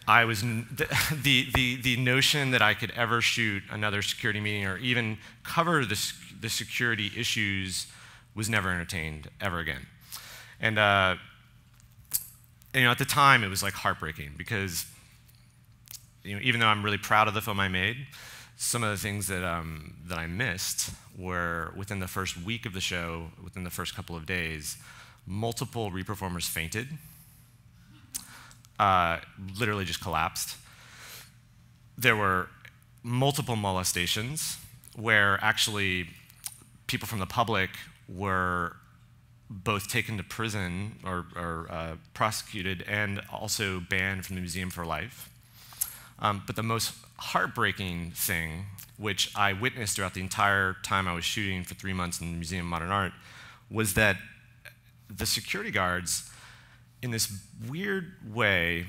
The notion that I could ever shoot another security meeting or even cover the security issues was never entertained ever again. And you know, at the time, it was like heartbreaking because, you know, even though I'm really proud of the film I made, some of the things that I missed were within the first week of the show, within the first couple of days, multiple reperformers fainted, literally just collapsed. There were multiple molestations where actually people from the public were both taken to prison or prosecuted and also banned from the museum for life. But the most heartbreaking thing, which I witnessed throughout the entire time I was shooting for 3 months in the Museum of Modern Art, was that the security guards, in this weird way,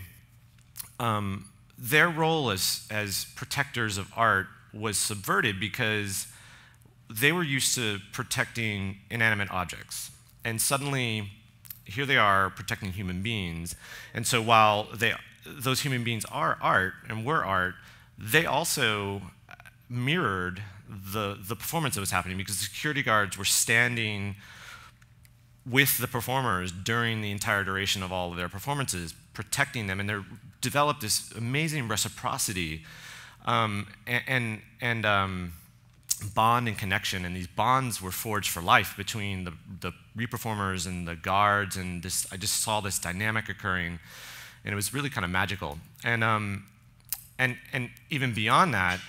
their role as protectors of art was subverted because they were used to protecting inanimate objects. And suddenly, here they are protecting human beings. And so while those human beings are art and were art, they also mirrored the performance that was happening because the security guards were standing with the performers during the entire duration of all of their performances, protecting them, and they developed this amazing reciprocity and bond and connection, and these bonds were forged for life between the reperformers and the guards, and I just saw this dynamic occurring, and it was really kind of magical. And even beyond that,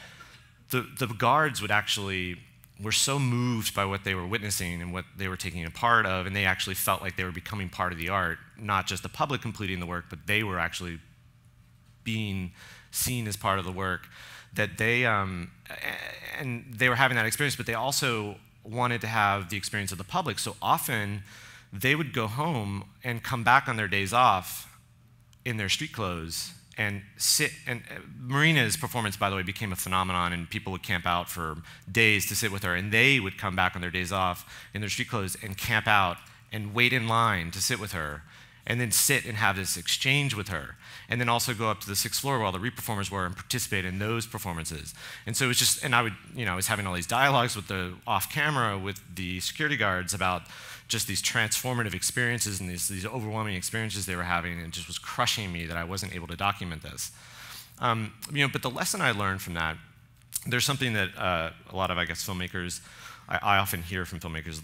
the guards were so moved by what they were witnessing and what they were taking a part of, and they actually felt like they were becoming part of the art, not just the public completing the work, but they were actually being seen as part of the work, that and they were having that experience, but they also wanted to have the experience of the public. So often, they would go home and come back on their days off in their street clothes sit. And Marina's performance, by the way, became a phenomenon, and people would camp out for days to sit with her, and they would come back on their days off in their street clothes and camp out and wait in line to sit with her, and then sit and have this exchange with her, and then also go up to the 6th floor where all the re-performers were and participate in those performances. And so it was just, and I was having all these dialogues with the off-camera with the security guards about just these transformative experiences and these overwhelming experiences they were having, and it just was crushing me that I wasn't able to document this. But the lesson I learned from that, there's something that a lot of, I guess, filmmakers, I often hear from filmmakers,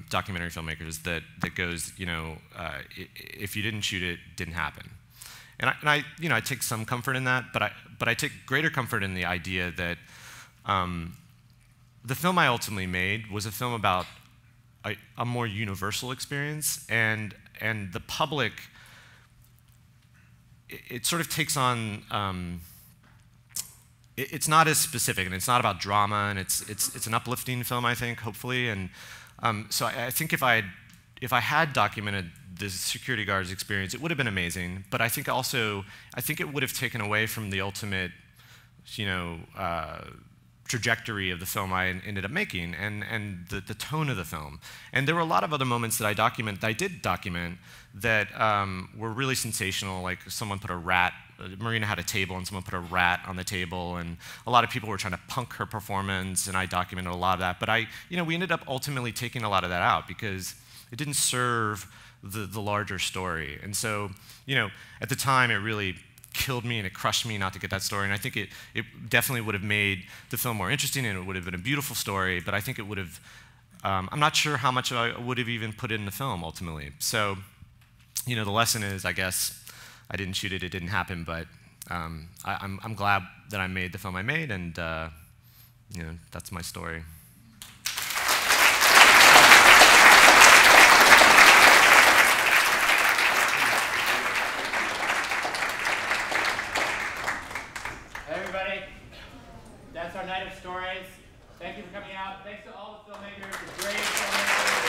documentary filmmakers, that goes, if you didn't shoot it, it didn't happen. And I take some comfort in that, but I take greater comfort in the idea that the film I ultimately made was a film about a more universal experience, and the public, it sort of takes on, it's not as specific, and it's not about drama, and it's an uplifting film, I think, hopefully. And so I think if I had documented the security guard's experience, it would have been amazing. But I think it would have taken away from the ultimate, trajectory of the film I ended up making, and the tone of the film. And there were a lot of other moments that I did document that were really sensational, like someone put a rat, Marina had a table and someone put a rat on the table, and a lot of people were trying to punk her performance, and I documented a lot of that. But we ended up ultimately taking a lot of that out because it didn't serve the larger story. And so, at the time it really killed me and it crushed me not to get that story, and I think it definitely would have made the film more interesting, and it would have been a beautiful story, but I think it would have, I'm not sure how much I would have even put in the film ultimately. So, the lesson is, I guess, I didn't shoot it, it didn't happen, but I'm glad that I made the film I made, and that's my story. That's our night of stories. Thank you for coming out. Thanks to all the filmmakers, the great filmmakers.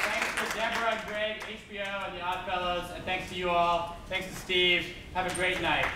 Thanks to Deborah and Greg, HBO, and the Oddfellows, and thanks to you all. Thanks to Steve. Have a great night.